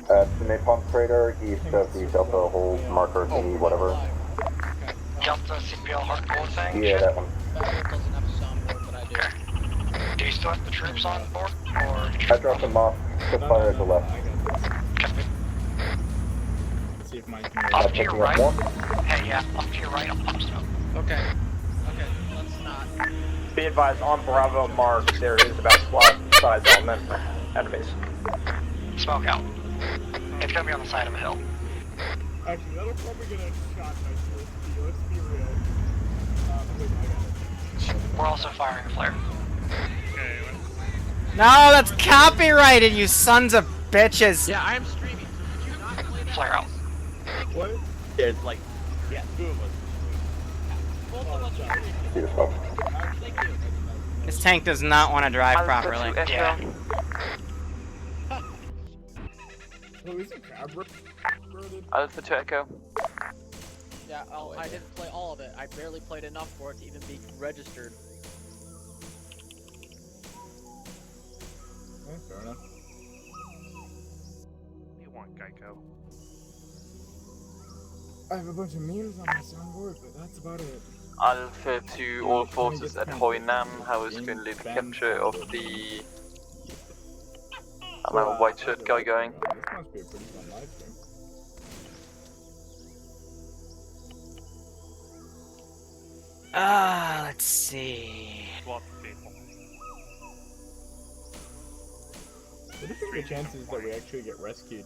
At the Napalm Crater, east of the Delta hold marker thingy, whatever. Delta CPL hardcore thing? Yeah, that one. Doesn't have a soundboard, but I do. Do you still have the troops on board? Or I dropped them off. Took fire at the left. Let's see if Mike can Off to your right? Hey, yeah, off to your right, I'll pop smoke. Okay. Okay, let's not. Be advised, on Bravo Mark, there is about SWAT size element enemies. Smoke out. It's gonna be on the side of a hill. Actually, that'll probably get a shot by TSB, let's be real. Wait, I got it. We're also firing a flare. No, that's copyrighted, you sons of bitches. Yeah, I am streaming. So could you not play that? Flare out. What? Yeah, it's like, yeah, 2 of us. Both of us are streaming. See the smoke. Thank you. This tank does not want to drive properly. Yeah. Oh, is it crab Alpha to Echo. Yeah, I didn't play all of it. I barely played enough for it to even be registered. Fair enough. You want Geico? I have a bunch of memes on my soundboard, but that's about it. Alpha to all forces at Honam. How is currently the capture of the white shirt guy going? This must be a pretty fun live stream. Let's see. Lots of people. What do you think the chances that we actually get rescued?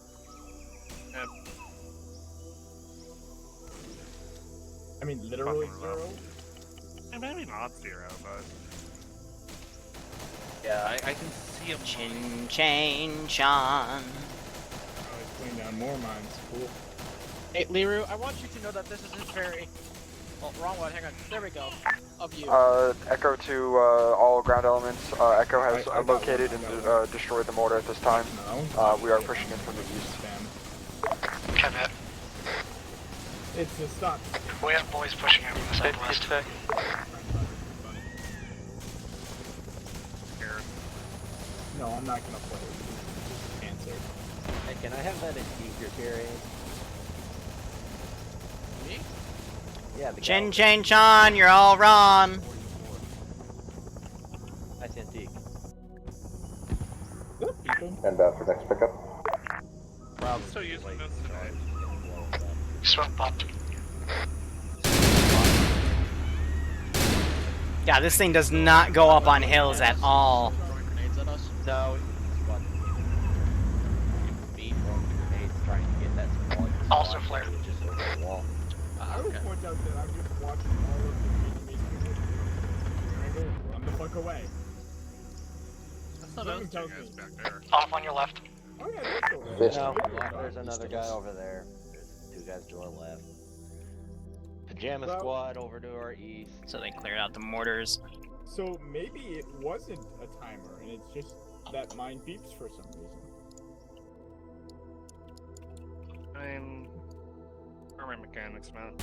I mean, literally zero? Maybe not 0, but... Yeah, I can see him. Chin chain Sean. Oh, he's putting down more mines. Cool. Hey, Liru, I want you to know that this isn't very... Oh, wrong one, hang on. There we go. Of you. Echo to all ground elements. Echo has located and destroyed the mortar at this time. We are pushing in from the east. Commit. It's a stop. We have boys pushing in from the southwest. No, I'm not gonna play it. Answer. Hey, can I have that antique you're carrying? Me? Yeah, the Chin chain Sean, you're all wrong. Nice antique. And for next pickup. I'm still using this today. Smoke popped. Yeah, this thing does not go up on hills at all. Throwing grenades at us? No, Also flare. Just over the wall. I would point out that I'm just watching all of the Vietnamese people. Run the fuck away. That's not us two guys back there. Off on your left. Oh yeah, that's over Fish. No, there's another guy over there. There's 2 guys to our left. Pajama squad over to our east. So they cleared out the mortars. So maybe it wasn't a timer, and it's just that mine beeps for some reason. I'm armor mechanics, man.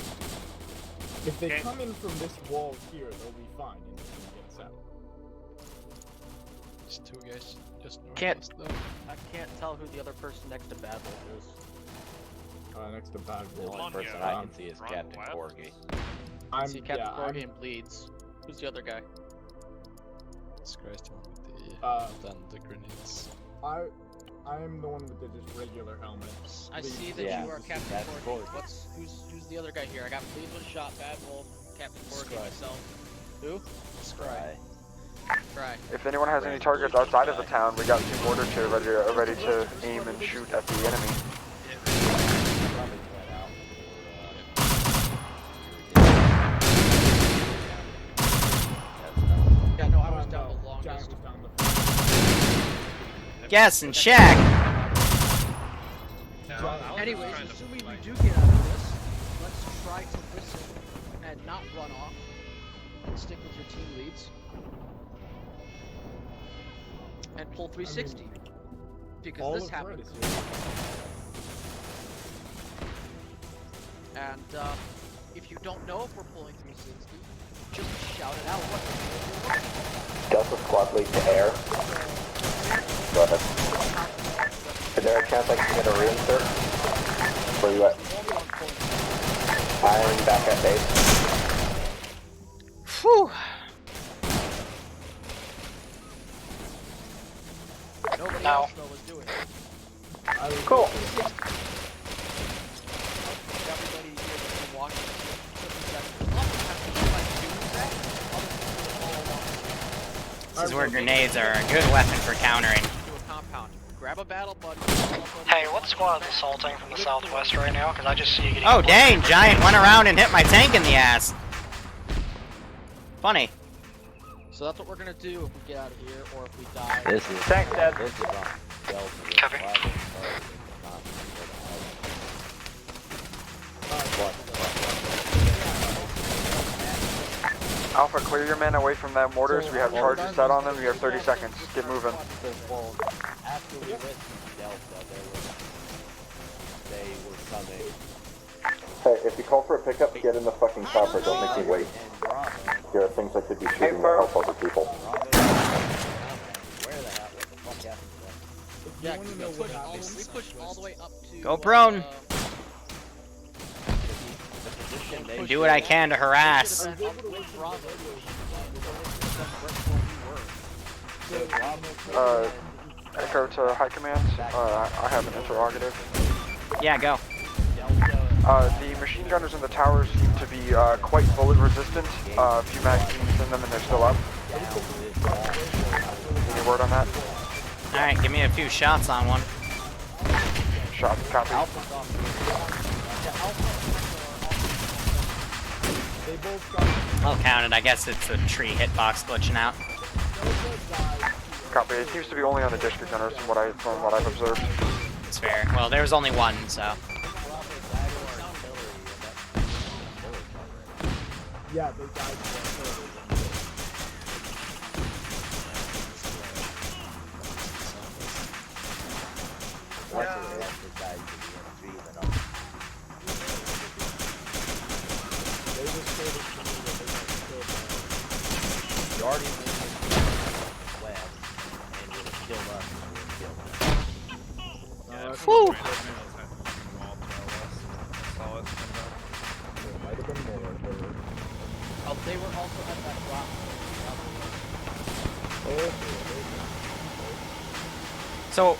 If they come in from this wall here, they'll be fine, and they can get us out. Just 2 guys, just Can't. I can't tell who the other person next to Bad Wolf is. Next to Bad The Wolf. only person I can see is Captain Corgi. I see Captain Corgi and Bleeds. Who's the other guy? This guy's the one with the grenades. I am the one with the just regular helmet. I see that you are Captain Corgi. Who's the other guy here? I got Bleeds one shot, Bad Wolf, Captain Corgi, myself. Who? Scry. If anyone has any targets outside of the town, we got 2 mortar ready to aim and shoot at the enemy. Yeah, no, I was down the longest. Guess and check. Anyways, assuming we do get out of this, let's try to listen and not run off and stick with your team leads. And pull 360. Because this happened. And if you don't know if we're pulling 360, just shout it out. Delta squad lead to air. Go ahead. Is there a chance I can get a reinsert? Where you at? I'm back at base. Whew. Nobody else though was doing it. Cool. Everybody here that's been watching This is where grenades are a good weapon for countering. Grab a battle buddy. Hey, what squad is assaulting from the southwest right now? Because I just see you getting. Oh dang, Giant went around and hit my tank in the ass. Funny. So that's what we're gonna do if we get out of here, or if we die. This is tank dead. This is on Copy. Alpha, clear your men away from that mortars. We have charges set on them. We have 30 seconds. Get moving. After we went to Delta, they were coming. Hey, if you call for a pickup, get in the fucking chopper. Don't make me wait. There are things I could be shooting to help other people. Where the hell? What the fuck happened to them? Yeah, we pushed all the way up to. Go prone. Do what I can to harass. Echo to high command. I have an interrogative. Yeah, go. The machine gunners in the towers seem to be quite bullet resistant. A few magazines in them and they're still up. Any word on that? Alright, give me a few shots on one. Shots, copy. Well counted, I guess it's a tree hitbox glitching out. Copy. It seems to be only on the district gunners from what I've observed. It's fair. Well, there was only one, so. Yeah, they died. You already went west and would have killed us and would have killed them. Whew! Oh, they were also at that rock. So,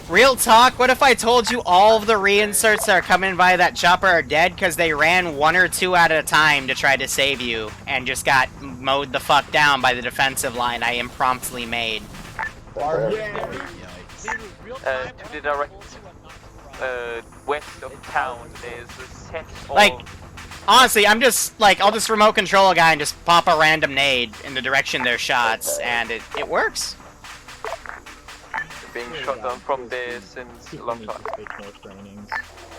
real talk, what if I told you all of the reinserts that are coming by that chopper are dead because they ran 1 or 2 at a time to try to save you and just got mowed the fuck down by the defensive line I impromptly made? To the direct west of town, there's a set of... Like, honestly, I'm just, like, I'll just remote control a guy and just pop a random nade in the direction their shots, and it works. Being shot down from there since a long time.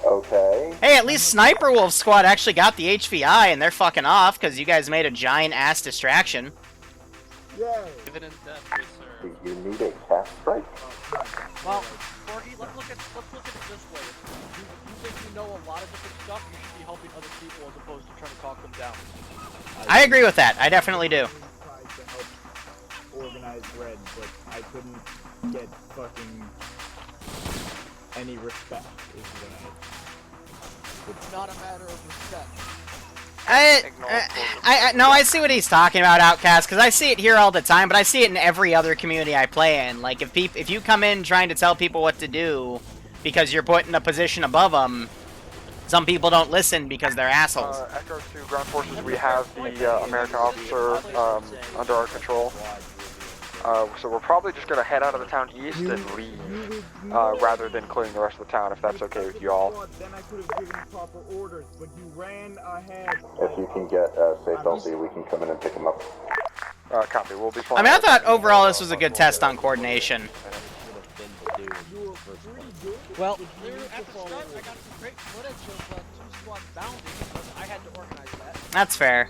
Okay. Hey, at least Sniper Wolf Squad actually got the HVI, and they're fucking off, because you guys made a giant ass distraction. Yay! Dividend death, yes, sir. Do you need a cast strike? Well, Forky, let's look at it this way. If you think you know a lot of different stuff, you should be helping other people as opposed to trying to talk them down. I agree with that. I definitely do. I tried to help organize Red, but I couldn't get fucking any respect, is what It's not a matter of respect. No, I see what he's talking about, Outcast, because I see it here all the time, but I see it in every other community I play in. Like, if you come in trying to tell people what to do because you're put in a position above them, some people don't listen because they're assholes. Echo to Ground Forces, we have the American officer under our control. So we're probably just going to head out of the town east and leave, rather than clearing the rest of the town, if that's okay with you all. Then I could have given proper orders, but you ran ahead. If you can get safe LC, we can come in and pick him up. Copy, we'll be I mean, I thought overall this was a good test on coordination. Well, at the start, I got some great footage of 2 squads bounding, because I had to organize that. That's fair.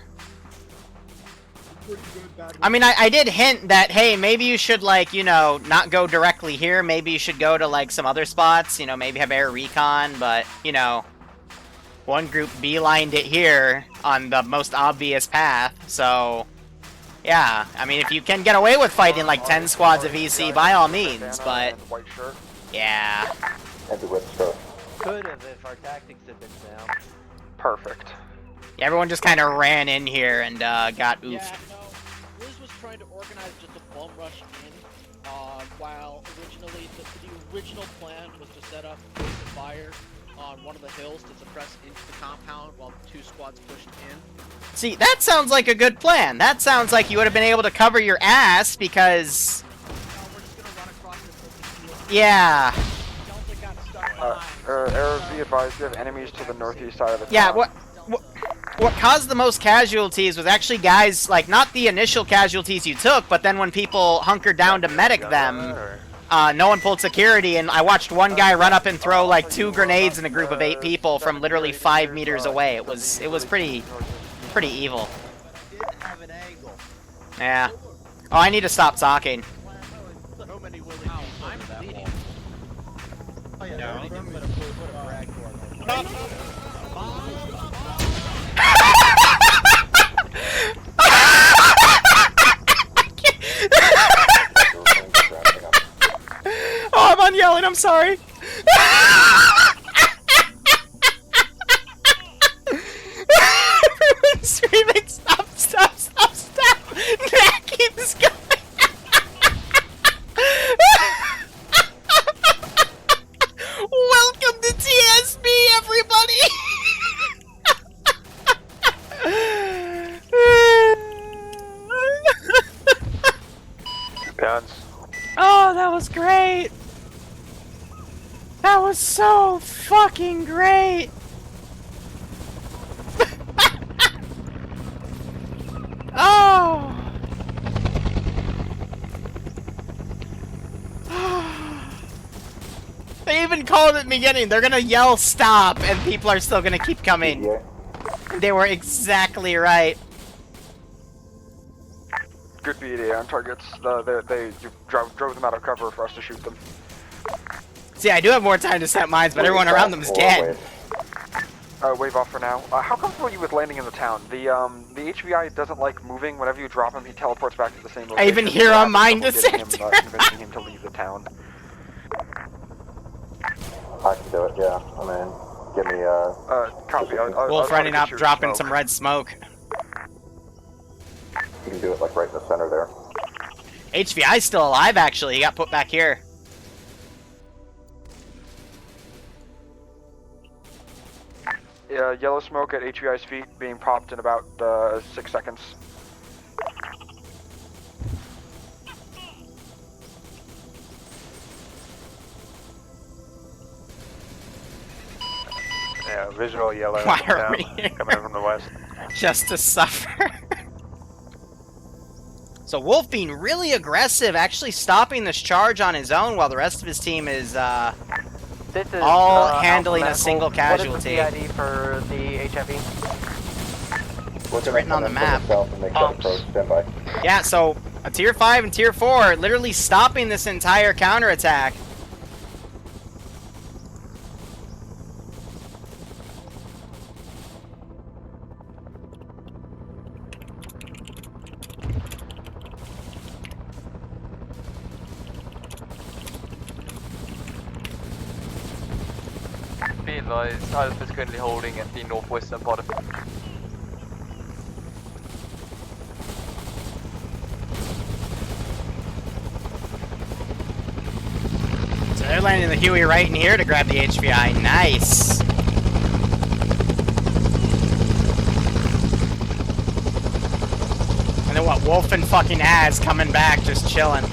I mean, I did hint that, hey, maybe you should, like, you know, not go directly here. Maybe you should go to, like, some other spots. You know, maybe have air recon. But, you know, one group beelined it here on the most obvious path. So, yeah. I mean, if you can get away with fighting, like, 10 squads of EC, by all means. But, yeah. Could have if our tactics had been sound. Perfect. Yeah, everyone just kind of ran in here and got oofed. Yeah, no, Liz was trying to organize just a bum rush in, while originally the original plan was to set up the fire on one of the hills to suppress into the compound while 2 squads pushed in. See, that sounds like a good plan. That sounds like you would have been able to cover your ass because... we're just gonna run across this. Yeah. Delta got stuck behind. Arrows, be advised, you have enemies to the northeast side of the town. Yeah, what caused the most casualties was actually guys, like, not the initial casualties you took, but then when people hunkered down to medic them, no one pulled security, and I watched one guy run up and throw, like, 2 grenades in a group of 8 people from literally 5 meters away. It was pretty evil. Yeah. Oh, I need to stop talking. So many willing people I'm bleeding. Oh yeah, No. put a brag for Oh, I'm on yelling, I'm sorry. Everyone's screaming, stop, stop, stop, stop. That keeps going. Welcome to TSB, everybody. Oh, that was great. That was so fucking great. Oh. They even called it at the beginning. They're gonna yell stop and people are still gonna keep coming. They were exactly right. Good BDA on targets. You drove them out of cover for us to shoot them. See, I do have more time to set mines, but everyone around them is dead. Wave off for now. How comfortable are you with landing in the town? The HVI doesn't like moving. Whenever you drop him, he teleports back to the same location. I even hear a mine descent. Convincing him to leave the town. I can do it, yeah. I'm in. Give me, copy. Wolf running up, dropping some red smoke. You can do it, like, right in the center there. HVI's still alive, actually. He got put back here. Yellow smoke at HVI's feet, being popped in about 6 seconds. Yeah, visual yellow. Why are down, we here? coming in from the west. Just to suffer. So Wolf being really aggressive, actually stopping this charge on his own while the rest of his team is This is all handling Alpha a single Medical. casualty. What is the PID for the HFE? It's written on the map. Approach, stand by. Yeah, so a tier 5 and tier 4 literally stopping this entire counterattack. Be advised, Alpha is currently holding at the northwestern part of So they're landing the Huey right in here to grab the HVI. Nice. And then what? Wolf and fucking Az coming back, just chilling.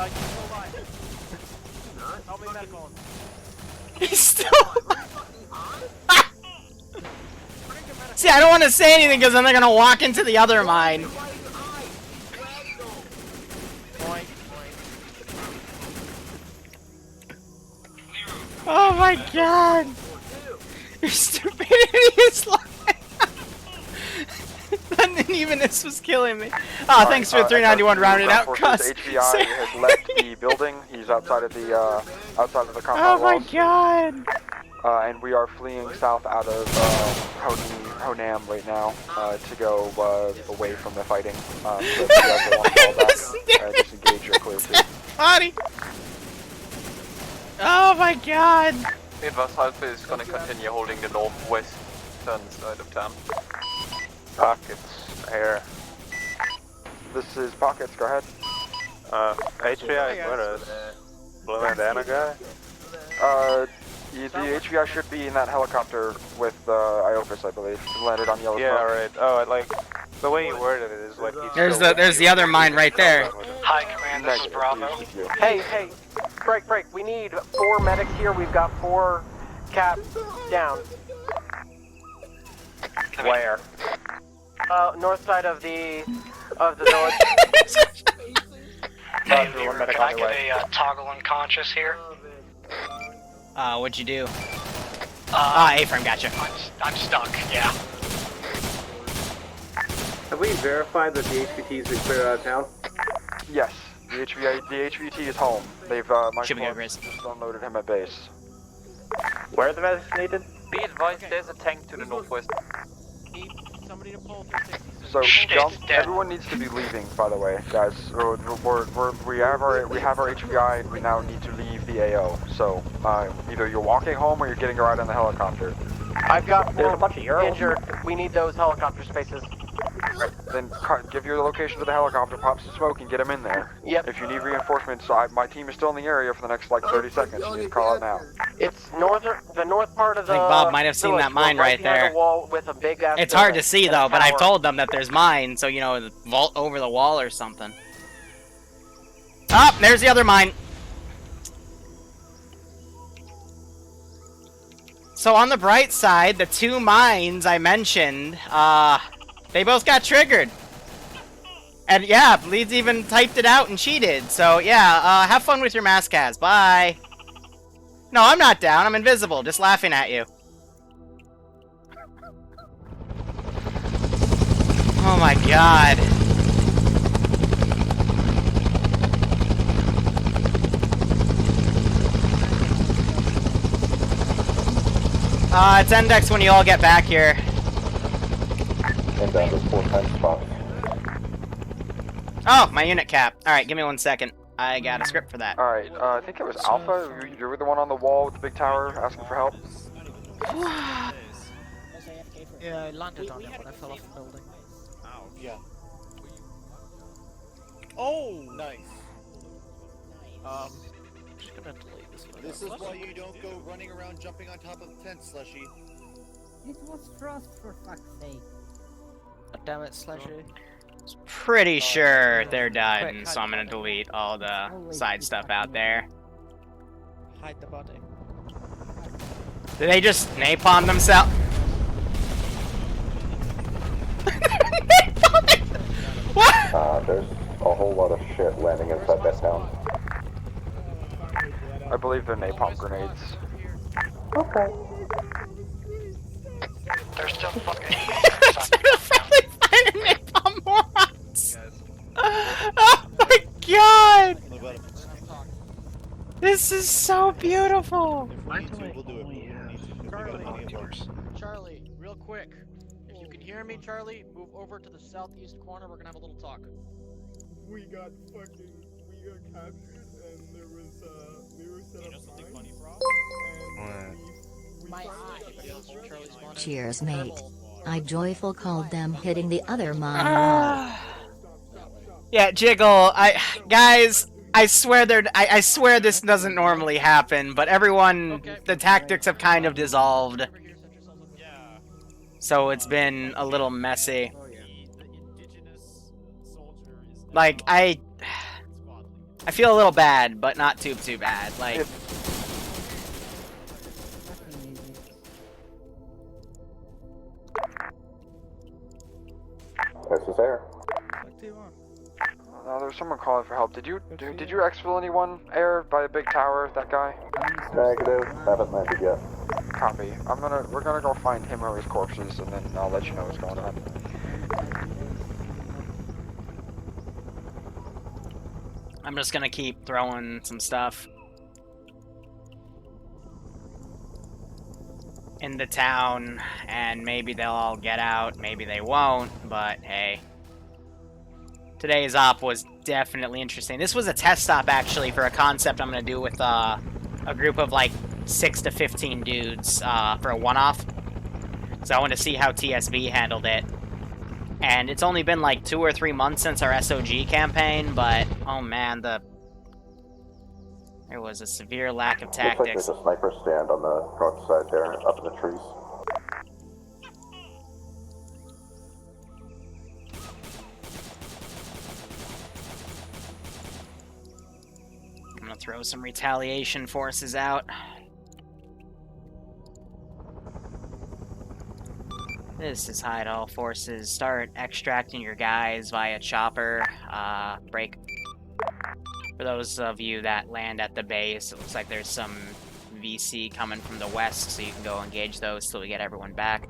You still alive. Help me medical. He's still. See, I don't want to say anything because then they're gonna walk into the other mine. Oh my god! Your stupidity is like. Even this was killing me. Oh, thanks for the 391 rounded out. Forces, HVI has left the building. He's outside of the compound Oh my walls. god! And we are fleeing south out of Honam right now to go away from the fighting. So if you guys want to fall back, disengage your clear too. Body. Oh my god! Be advised, Alpha is going to continue holding the northwestern side of town. Pockets, air. This is Pockets, go ahead. HVI, what a blue bandana guy? The HVI should be in that helicopter with Iopus, I believe. It landed on yellow. Yeah, right. Oh, like the way you worded it is like he's There's the other mine right there. Hi, Command, this is Bravo. Hey, break. We need 4 medics here. We've got 4 caps down. Where? North side of the village. Hey, Liru, can I get a toggle unconscious here? What'd you do? A-frame, gotcha. I'm stuck, yeah. Have we verified that the HVT's been cleared out of town? Yes, the HVT is home. They've my Should be good, squad Grizz. just unloaded him at base. Where are the medics needed? Be advised, there's a tank to the northwest. Need somebody to pull 360. So everyone needs to be leaving, by the way, guys. We have our HVI and we now need to leave the AO. So either you're walking home or you're getting a ride on the helicopter. I've got There's a bunch of Euros. injured. We need those helicopter spaces. Then give your location to the helicopter, pop some smoke, and get them in there. Yep. If you need reinforcements, my team is still in the area for the next like 30 seconds. You need to call out now. It's the north part of the. I think Bob might have seen village. that mine We're right behind there. The wall with a big ass It's hard to building see and a though, but I've tower. told them that there's mine, so you know, vault over the wall or something. Oh, there's the other mine. So on the bright side, the 2 mines I mentioned, they both got triggered. And yeah, Bleeds even typed it out and cheated. So yeah, have fun with your mask, Kaz. Bye. No, I'm not down. I'm invisible, just laughing at you. Oh my god. It's index when you all get back here. And down to 4 times spot. Oh, my unit cap. Alright, give me 1 second. I got a script for that. Alright, I think it was Alpha. You were the one on the wall with the big tower asking for help. Yeah, I landed on it when I fell off the building. Ow. Yeah. Oh, nice. Just gonna delete this one. This is why you don't go running around jumping on top of tents, Slushy. It was Frost, for fuck's sake. God damn it, Slushy. Pretty sure they're done, so I'm gonna delete all the side stuff out there. Hide the body. Did they just napalm themselves? What? There's a whole lot of shit landing inside that town. I believe they're napalm grenades. Okay. They're still fucking. Napalm morons! Oh my god! This is so beautiful! Charlie, real quick. If you can hear me, Charlie, move over to the southeast corner. We're gonna have a little talk. We got captured, and there was we were set up something funny, Cheers, mate. I joyful called them hitting the other mom. Yeah, Jiggle, guys, I swear I swear this doesn't normally happen, but everyone, the tactics have kind of dissolved. So it's been a little messy. Like, I feel a little bad, but not too bad. Like, This is air. There's someone calling for help. Did you exfil anyone, Air, by a big tower, that guy? Negative. Haven't landed yet. Copy. We're gonna go find him or his corpses, and then I'll let you know what's going on. I'm just gonna keep throwing some stuff in the town, and maybe they'll all get out, maybe they won't, but hey. Today's op was definitely interesting. This was a test stop, actually, for a concept I'm gonna do with a group of like 6 to 15 dudes for a one-off. So I want to see how TSB handled it. And it's only been like 2 or 3 months since our SOG campaign, but oh man, there was a severe lack of Looks like tactics. there's a sniper stand on the north side there, up in the trees. I'm gonna throw some retaliation forces out. This is hide all forces. Start extracting your guys via chopper. Break. For those of you that land at the base, it looks like there's some VC coming from the west, so you can go engage those till we get everyone back.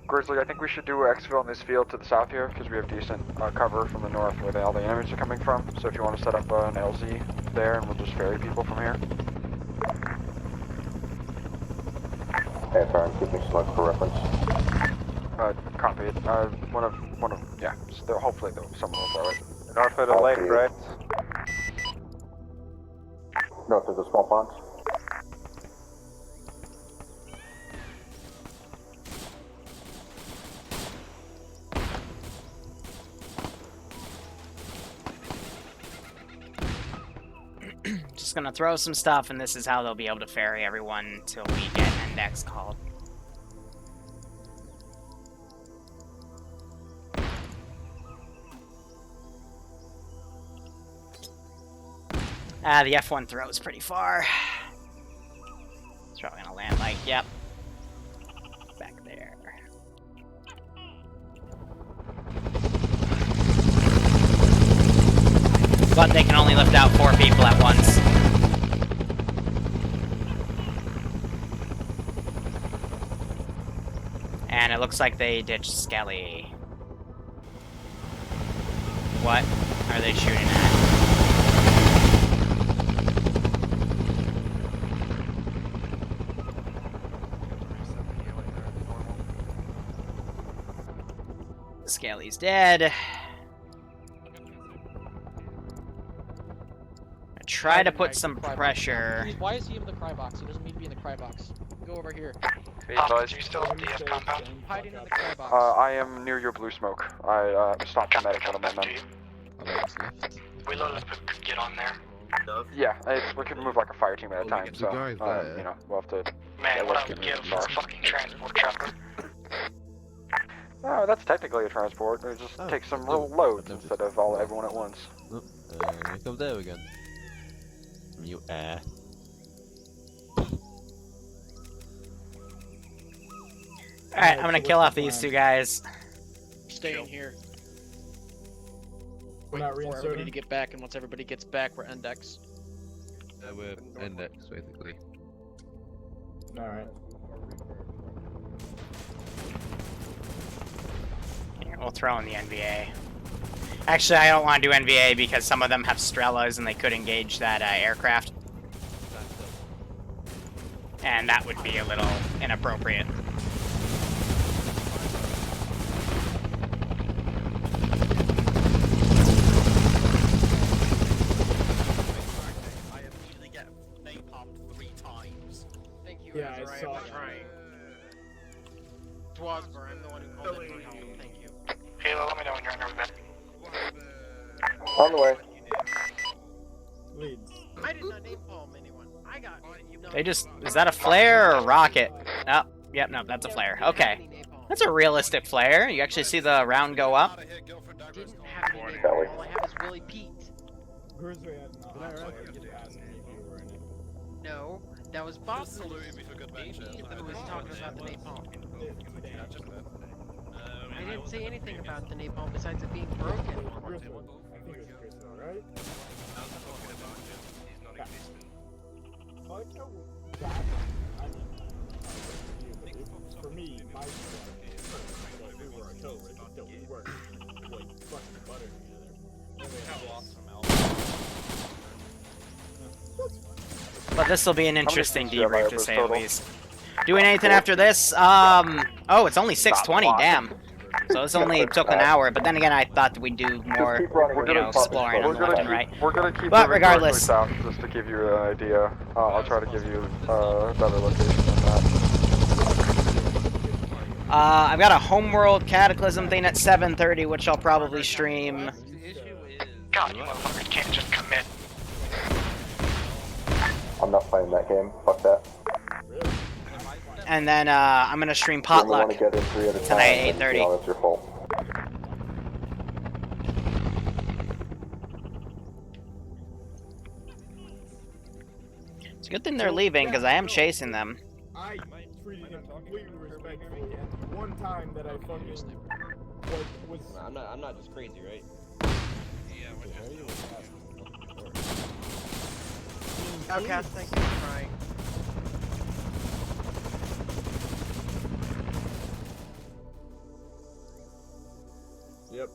Grizzly, I think we should do exfil in this field to the south here, because we have decent cover from the north where all the enemies are coming from. So if you want to set up an LZ there, and we'll just ferry people from here. Hey, Farron, keep me smug for reference. Copy it. One of, yeah. So hopefully someone will throw it. North of the lake, right? North of the small ponds. Just gonna throw some stuff, and this is how they'll be able to ferry everyone till we get index called. The F1 throws pretty far. It's probably gonna land like, yep. Back there. But they can only lift out 4 people at once. And it looks like they ditched Skelly. What are they shooting at? Skelly's dead. try to hiding put my some cry box. pressure. Why is he in the cry box? He doesn't need to be in the cry box. Go over here. Hostiles, are you still at the compound? Hiding in the cry box. I am near your blue smoke. I stopped the medic on my men. We let us get on there. Yeah, we can move like a fire team at a time, so, you know, we'll have to... Man, what I would give for a fucking transport chopper. No, that's technically a transport. It just takes some real loads instead of everyone at once. Here comes Dave again. You ass. Alright, I'm gonna kill off these two guys. Stay in here. We're Wait not for everybody reinserting? to get back, and once everybody gets back, we're index. We're index, basically. Alright. Here, we'll throw in the NVA. Actually, I don't want to do NVA because some of them have Strellas and they could engage that aircraft. And that would be a little inappropriate. Yeah, I saw it. Dwazber, I'm the one who called it for help. Thank you. Halo, let me know when you're under the bed. On the way. Leads. I did not napalm anyone. I got. They just... Is that a flare or a rocket? Oh, yep, no, that's a flare. Okay. That's a realistic flare. You actually see the round go up. Didn't have any napalm. All I have is Willie Pete. Grizzly had not. No, that was Bob who was talking about the napalm. I didn't say anything about the napalm besides it being broken. I think it was Grizzly, right? I like how that, I mean, for me, my squad, we were artillery, but still, we worked like fucking butter together. But this will be an interesting debrief, to say the least. Doing anything after this? Oh, it's only 6:20, damn. So this only took an hour, but then again, I thought that we'd do more, you know, exploring on the left and right. We're gonna keep But moving regardless, south just to give you an idea. I'll try to give you a better location than that. I've got a Homeworld Cataclysm thing at 7:30, which I'll probably stream. God, you motherfuckers can't just commit. I'm not playing that game. Fuck that. And then I'm gonna stream Potluck You want to get in 3 at a tonight time, at and, 8:30. you know, that's your fault. It's a good thing they're leaving because I am chasing them. I treated him completely respectfully, and one time that I fucking was I'm not just crazy, right? Outcast, thank you for trying. Yep.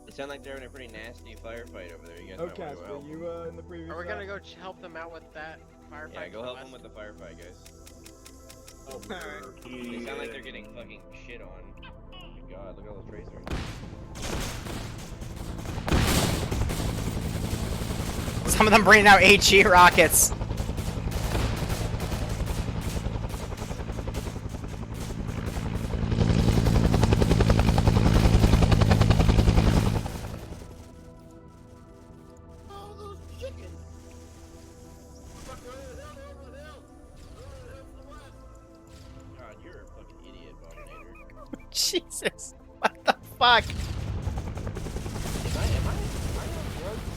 It sounds like they're in a pretty nasty firefight over there. You guys might Outcast, want to were you in the previous Are we gonna round? go help them out with that firefight? Yeah, go help them with the firefight, guys. Oh, They sound like they're getting fucking shit on. Oh my god, look at all those tracers. Some of them bringing out HE rockets. God, you're a fucking idiot, Bohemia. Jesus, what the fuck? Am I on drugs?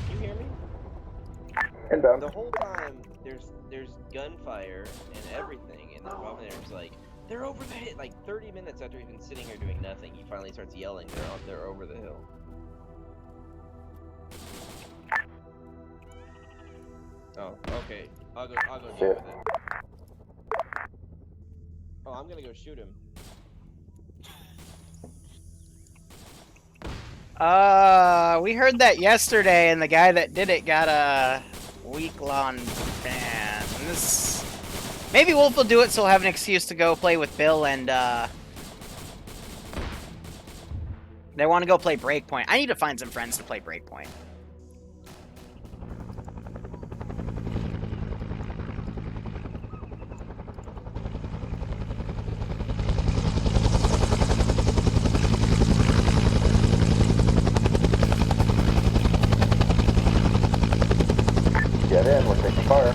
Can you hear me? Inbound. The whole time there's gunfire and everything, and the Bohemia's like, they're over the hill. Like 30 minutes after we've been sitting here doing nothing, he finally starts yelling, they're over the hill. Oh, okay. I'll go deal with it. Oh, I'm gonna go shoot him. We heard that yesterday, and the guy that did it got a week-long ban. And this... Maybe Wolf will do it so he'll have an excuse to go play with Bill and, They want to go play Breakpoint. I need to find some friends to play Breakpoint. fire.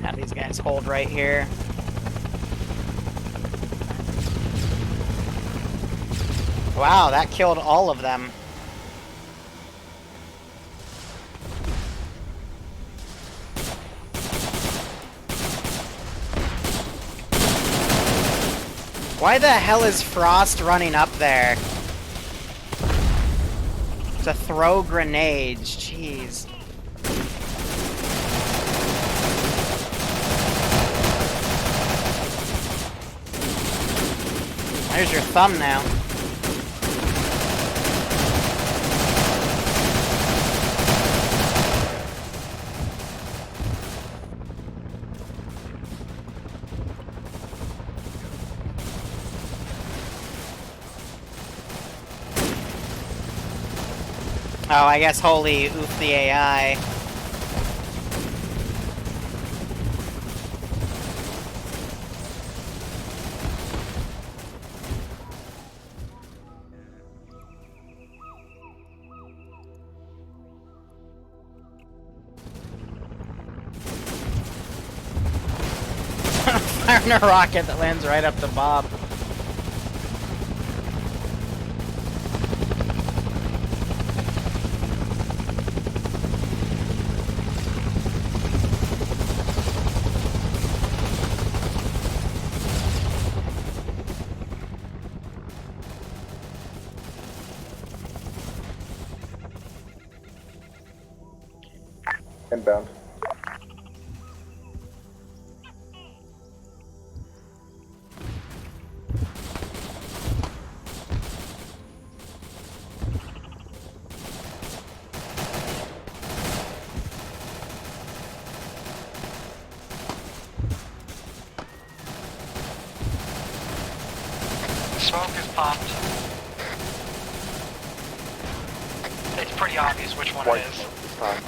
Have these guys hold right here. Wow, that killed all of them. Why the hell is Frost running up there? To throw grenades, jeez. There's your thumb now. Oh, I guess holy oof the AI. Firing a rocket that lands right up to Bob. Inbound. Smoke is popped. It's pretty obvious which one White it is. smoke this time.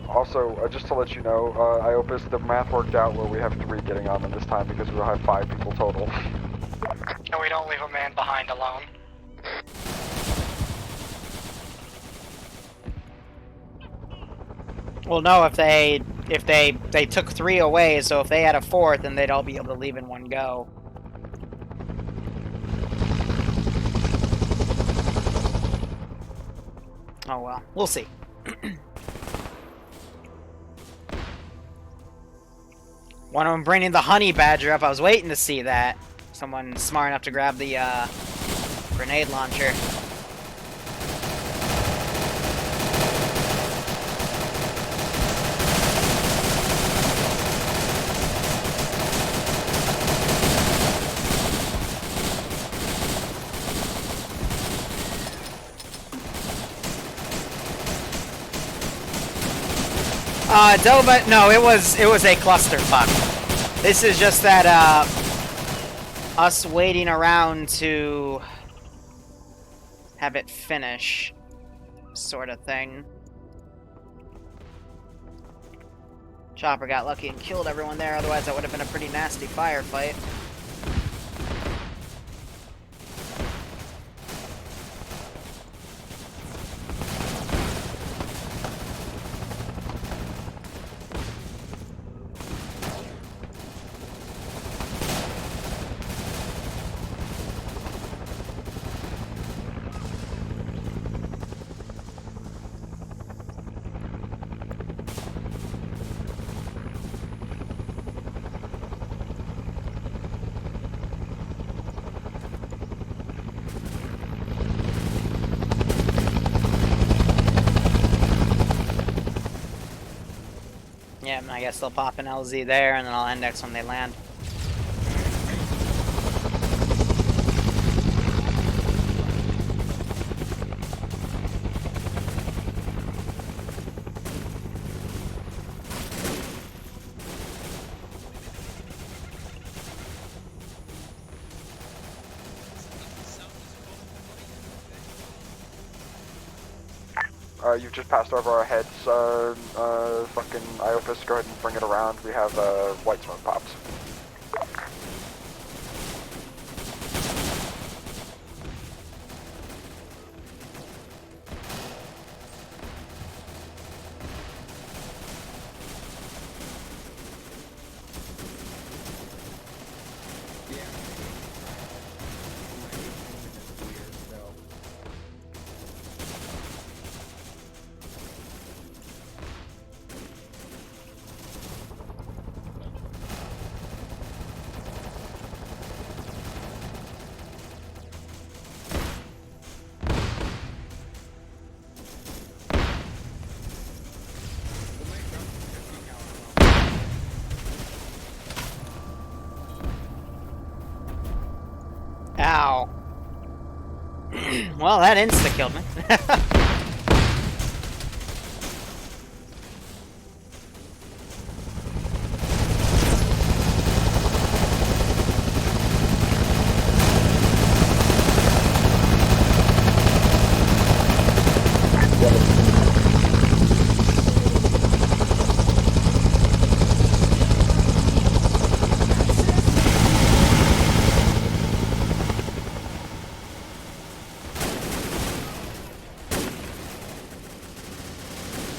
Also, just to let you know, Iopus, the math worked out where we have 3 getting on them this time because we'll have 5 people total. And we don't leave a man behind alone. Well, no, if they took 3 away, so if they had a 4th, then they'd all be able to leave in one go. Oh well, we'll see. One of them bringing the honey badger up. I was waiting to see that. Someone smart enough to grab the grenade launcher. Delva, no, it was a clusterfuck. This is just that, us waiting around to have it finish, sort of thing. Chopper got lucky and killed everyone there, otherwise that would have been a pretty nasty firefight. Yeah, and I guess they'll pop an LZ there, and then I'll index when they land. You've just passed over our heads. Fucking Iofus, go ahead and bring it around. We have white smoke pops. Ow. Well, that insta-killed me.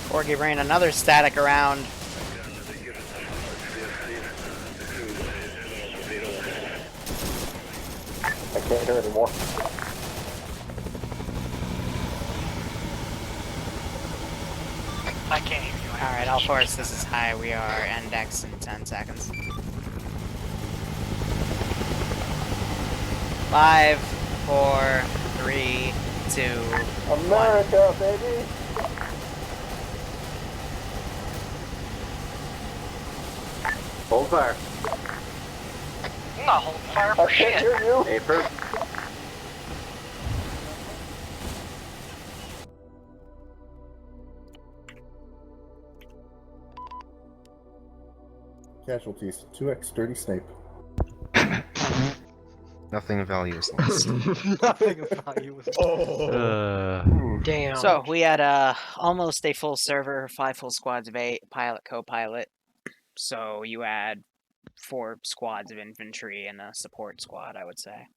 Corgi ran another static around. I can't hear anymore. I can't hear you. Alright, All Force, this is high. We are index in 10 seconds. 5, 4, 3, 2, America, baby! Hold fire. I'm not holding fire for shit. Hear you. Paper. Casualties, 2x sturdy snipe. Nothing of value is lost. Nothing of value was Damn. So, we had almost a full server, 5 full squads of 8, pilot, co-pilot. So, you had 4 squads of infantry and a support squad, I would say.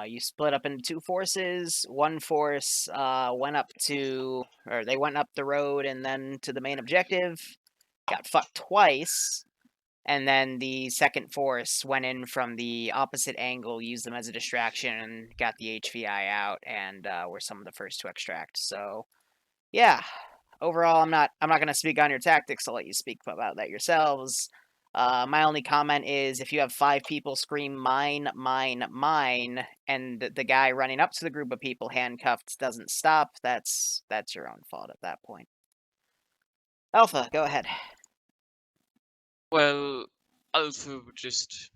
You split up into 2 forces. One force went up the road and then to the main objective. Got fucked twice. And then the second force went in from the opposite angle, used them as a distraction, and got the HVI out, and were some of the first to extract. So, yeah. Overall, I'm not going to speak on your tactics. I'll let you speak about that yourselves. My only comment is if you have 5 people scream mine, mine, mine, and the guy running up to the group of people handcuffed doesn't stop, that's your own fault at that point. Alpha, go ahead. Well, Alpha just,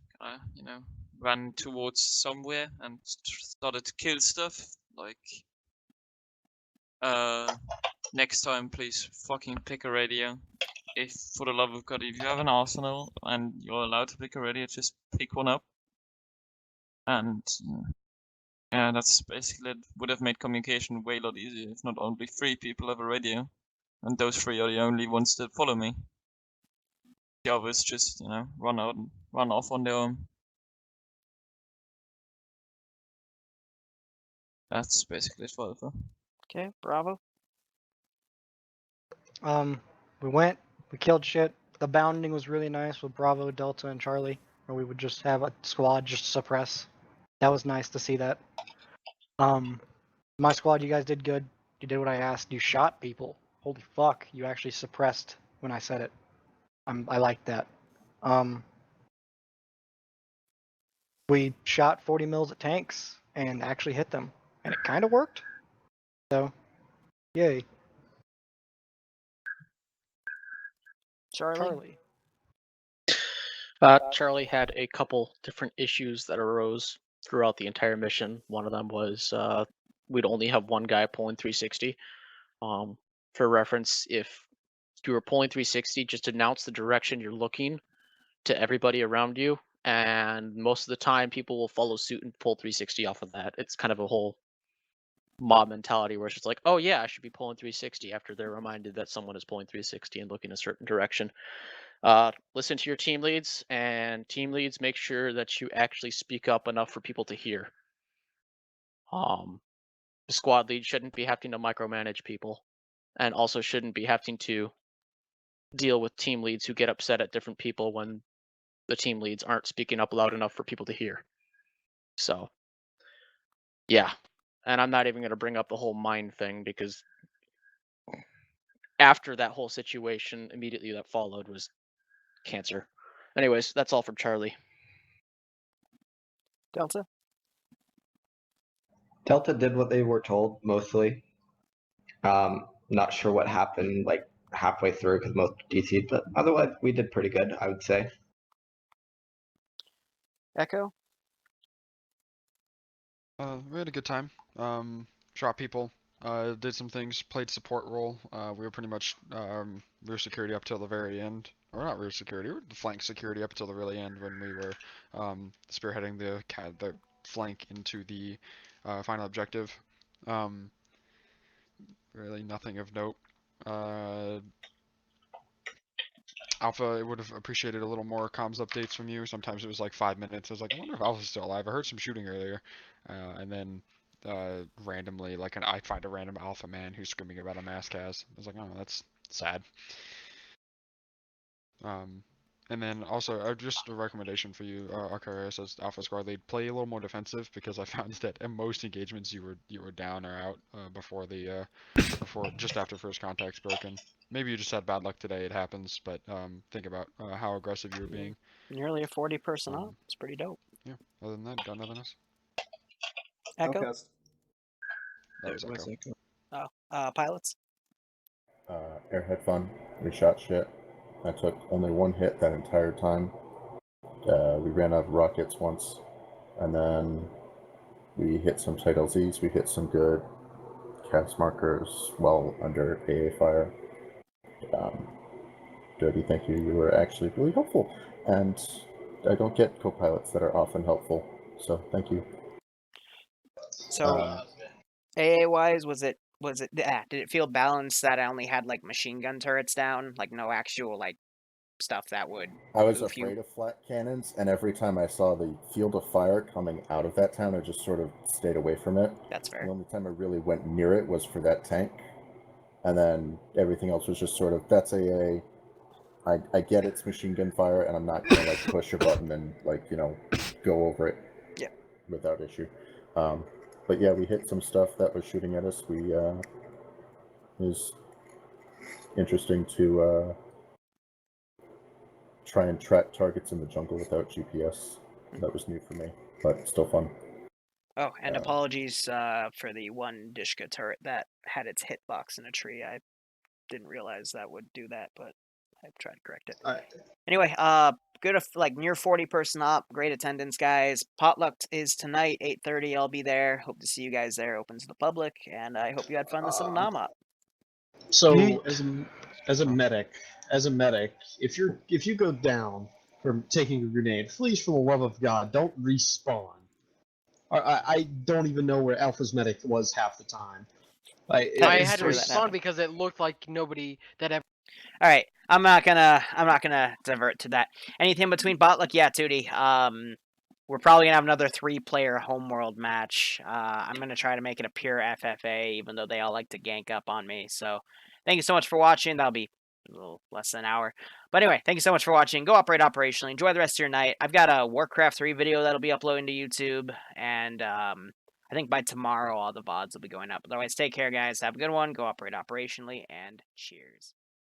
ran towards somewhere and started to kill stuff. Like, next time, please fucking pick a radio. If, for the love of God, if you have an arsenal and you're allowed to pick a radio, just pick one up. And, yeah, that's basically it. Would have made communication way a lot easier if not only 3 people have a radio. And those 3 are the only ones that follow me. The others just, run out and run off on their own. That's basically it for Alpha. Okay, Bravo. We killed shit. The bounding was really nice with Bravo, Delta, and Charlie, where we would just have a squad just suppress. That was nice to see that. My squad, you guys did good. You did what I asked. You shot people. Holy fuck, you actually suppressed when I said it. I like that. We shot 40 mils at tanks and actually hit them, and it kind of worked. So, yay. Charlie. Charlie had a couple different issues that arose throughout the entire mission. One of them was we'd only have one guy pulling 360. For reference, if you were pulling 360, just announce the direction you're looking to everybody around you, and most of the time people will follow suit and pull 360 off of that. It's kind of a whole mob mentality where it's just like, oh yeah, I should be pulling 360 after they're reminded that someone is pulling 360 and looking a certain direction. Listen to your team leads, and team leads make sure that you actually speak up enough for people to hear. The squad lead shouldn't be having to micromanage people, and also shouldn't be having to deal with team leads who get upset at different people when the team leads aren't speaking up loud enough for people to hear. So, yeah. And I'm not even going to bring up the whole mine thing because after that whole situation, immediately that followed was cancer. Anyways, that's all from Charlie. Delta? Delta did what they were told mostly. Not sure what happened like halfway through because most DC'd, but otherwise we did pretty good, I would say. Echo? We had a good time. Shot people. Did some things. Played support role. We were pretty much rear security up till the very end. Or not rear security. We were the flank security up till the really end when we were spearheading the flank into the final objective. Really nothing of note. Alpha would have appreciated a little more comms updates from you. Sometimes it was like 5 minutes. I was like, I wonder if Alpha's still alive. I heard some shooting earlier. And then randomly, like I find a random Alpha man who's screaming about a mass cas. I was like, oh, that's sad. And then also, just a recommendation for you, Arcarius, as Alpha Squad Lead, play a little more defensive because I found that in most engagements you were down or out before just after first contact's broken. Maybe you just had bad luck today. It happens, but think about how aggressive you were being. Nearly a 40 person up. It's pretty dope. Yeah. Other than that, got nothing else. Echo? Outcast. That was Echo. Oh, pilots? Airhead fun. We shot shit. I took only one hit that entire time. We ran out of rockets once, and then we hit some tight LZs. We hit some good cast markers well under AA fire. Jody, thank you. You were actually really helpful, and I don't get co-pilots that are often helpful, so thank you. So, AA wise, did it feel balanced that I only had like machine gun turrets down, like no actual like stuff that would? I was afraid of flat cannons, and every time I saw the field of fire coming out of that town, I just sort of stayed away from it. That's fair. The only time I really went near it was for that tank, and then everything else was just sort of, that's AA. I get it's machine gun fire, and I'm not gonna like push a button and like go over it. Yeah. Without issue. But yeah, we hit some stuff that was shooting at us. It was interesting to try and track targets in the jungle without GPS. That was new for me, but still fun. Oh, and apologies for the one Dishka turret that had its hitbox in a tree. I didn't realize that would do that, but I tried to correct it. Anyway, good like near 40 person op, great attendance, guys. Potluck is tonight, 8:30. I'll be there. Hope to see you guys there. Open to the public, and I hope you had fun this little Nam op. So as a medic, if you go down from taking a grenade, please, for the love of God, don't respawn. I don't even know where Alpha's medic was half the time. I had to respond because it looked like nobody that ever. All right, I'm not gonna divert to that. Anything between Potluck, yeah, Tootie. We're probably gonna have another 3-player homeworld match. I'm gonna try to make it a pure FFA, even though they all like to gank up on me. So, thank you so much for watching. That'll be a little less than an hour. But anyway, thank you so much for watching. Go operate operationally. Enjoy the rest of your night. I've got a Warcraft 3 video that'll be uploading to YouTube, and I think by tomorrow all the VODs will be going up. Otherwise, take care, guys. Have a good one. Go operate operationally, and cheers.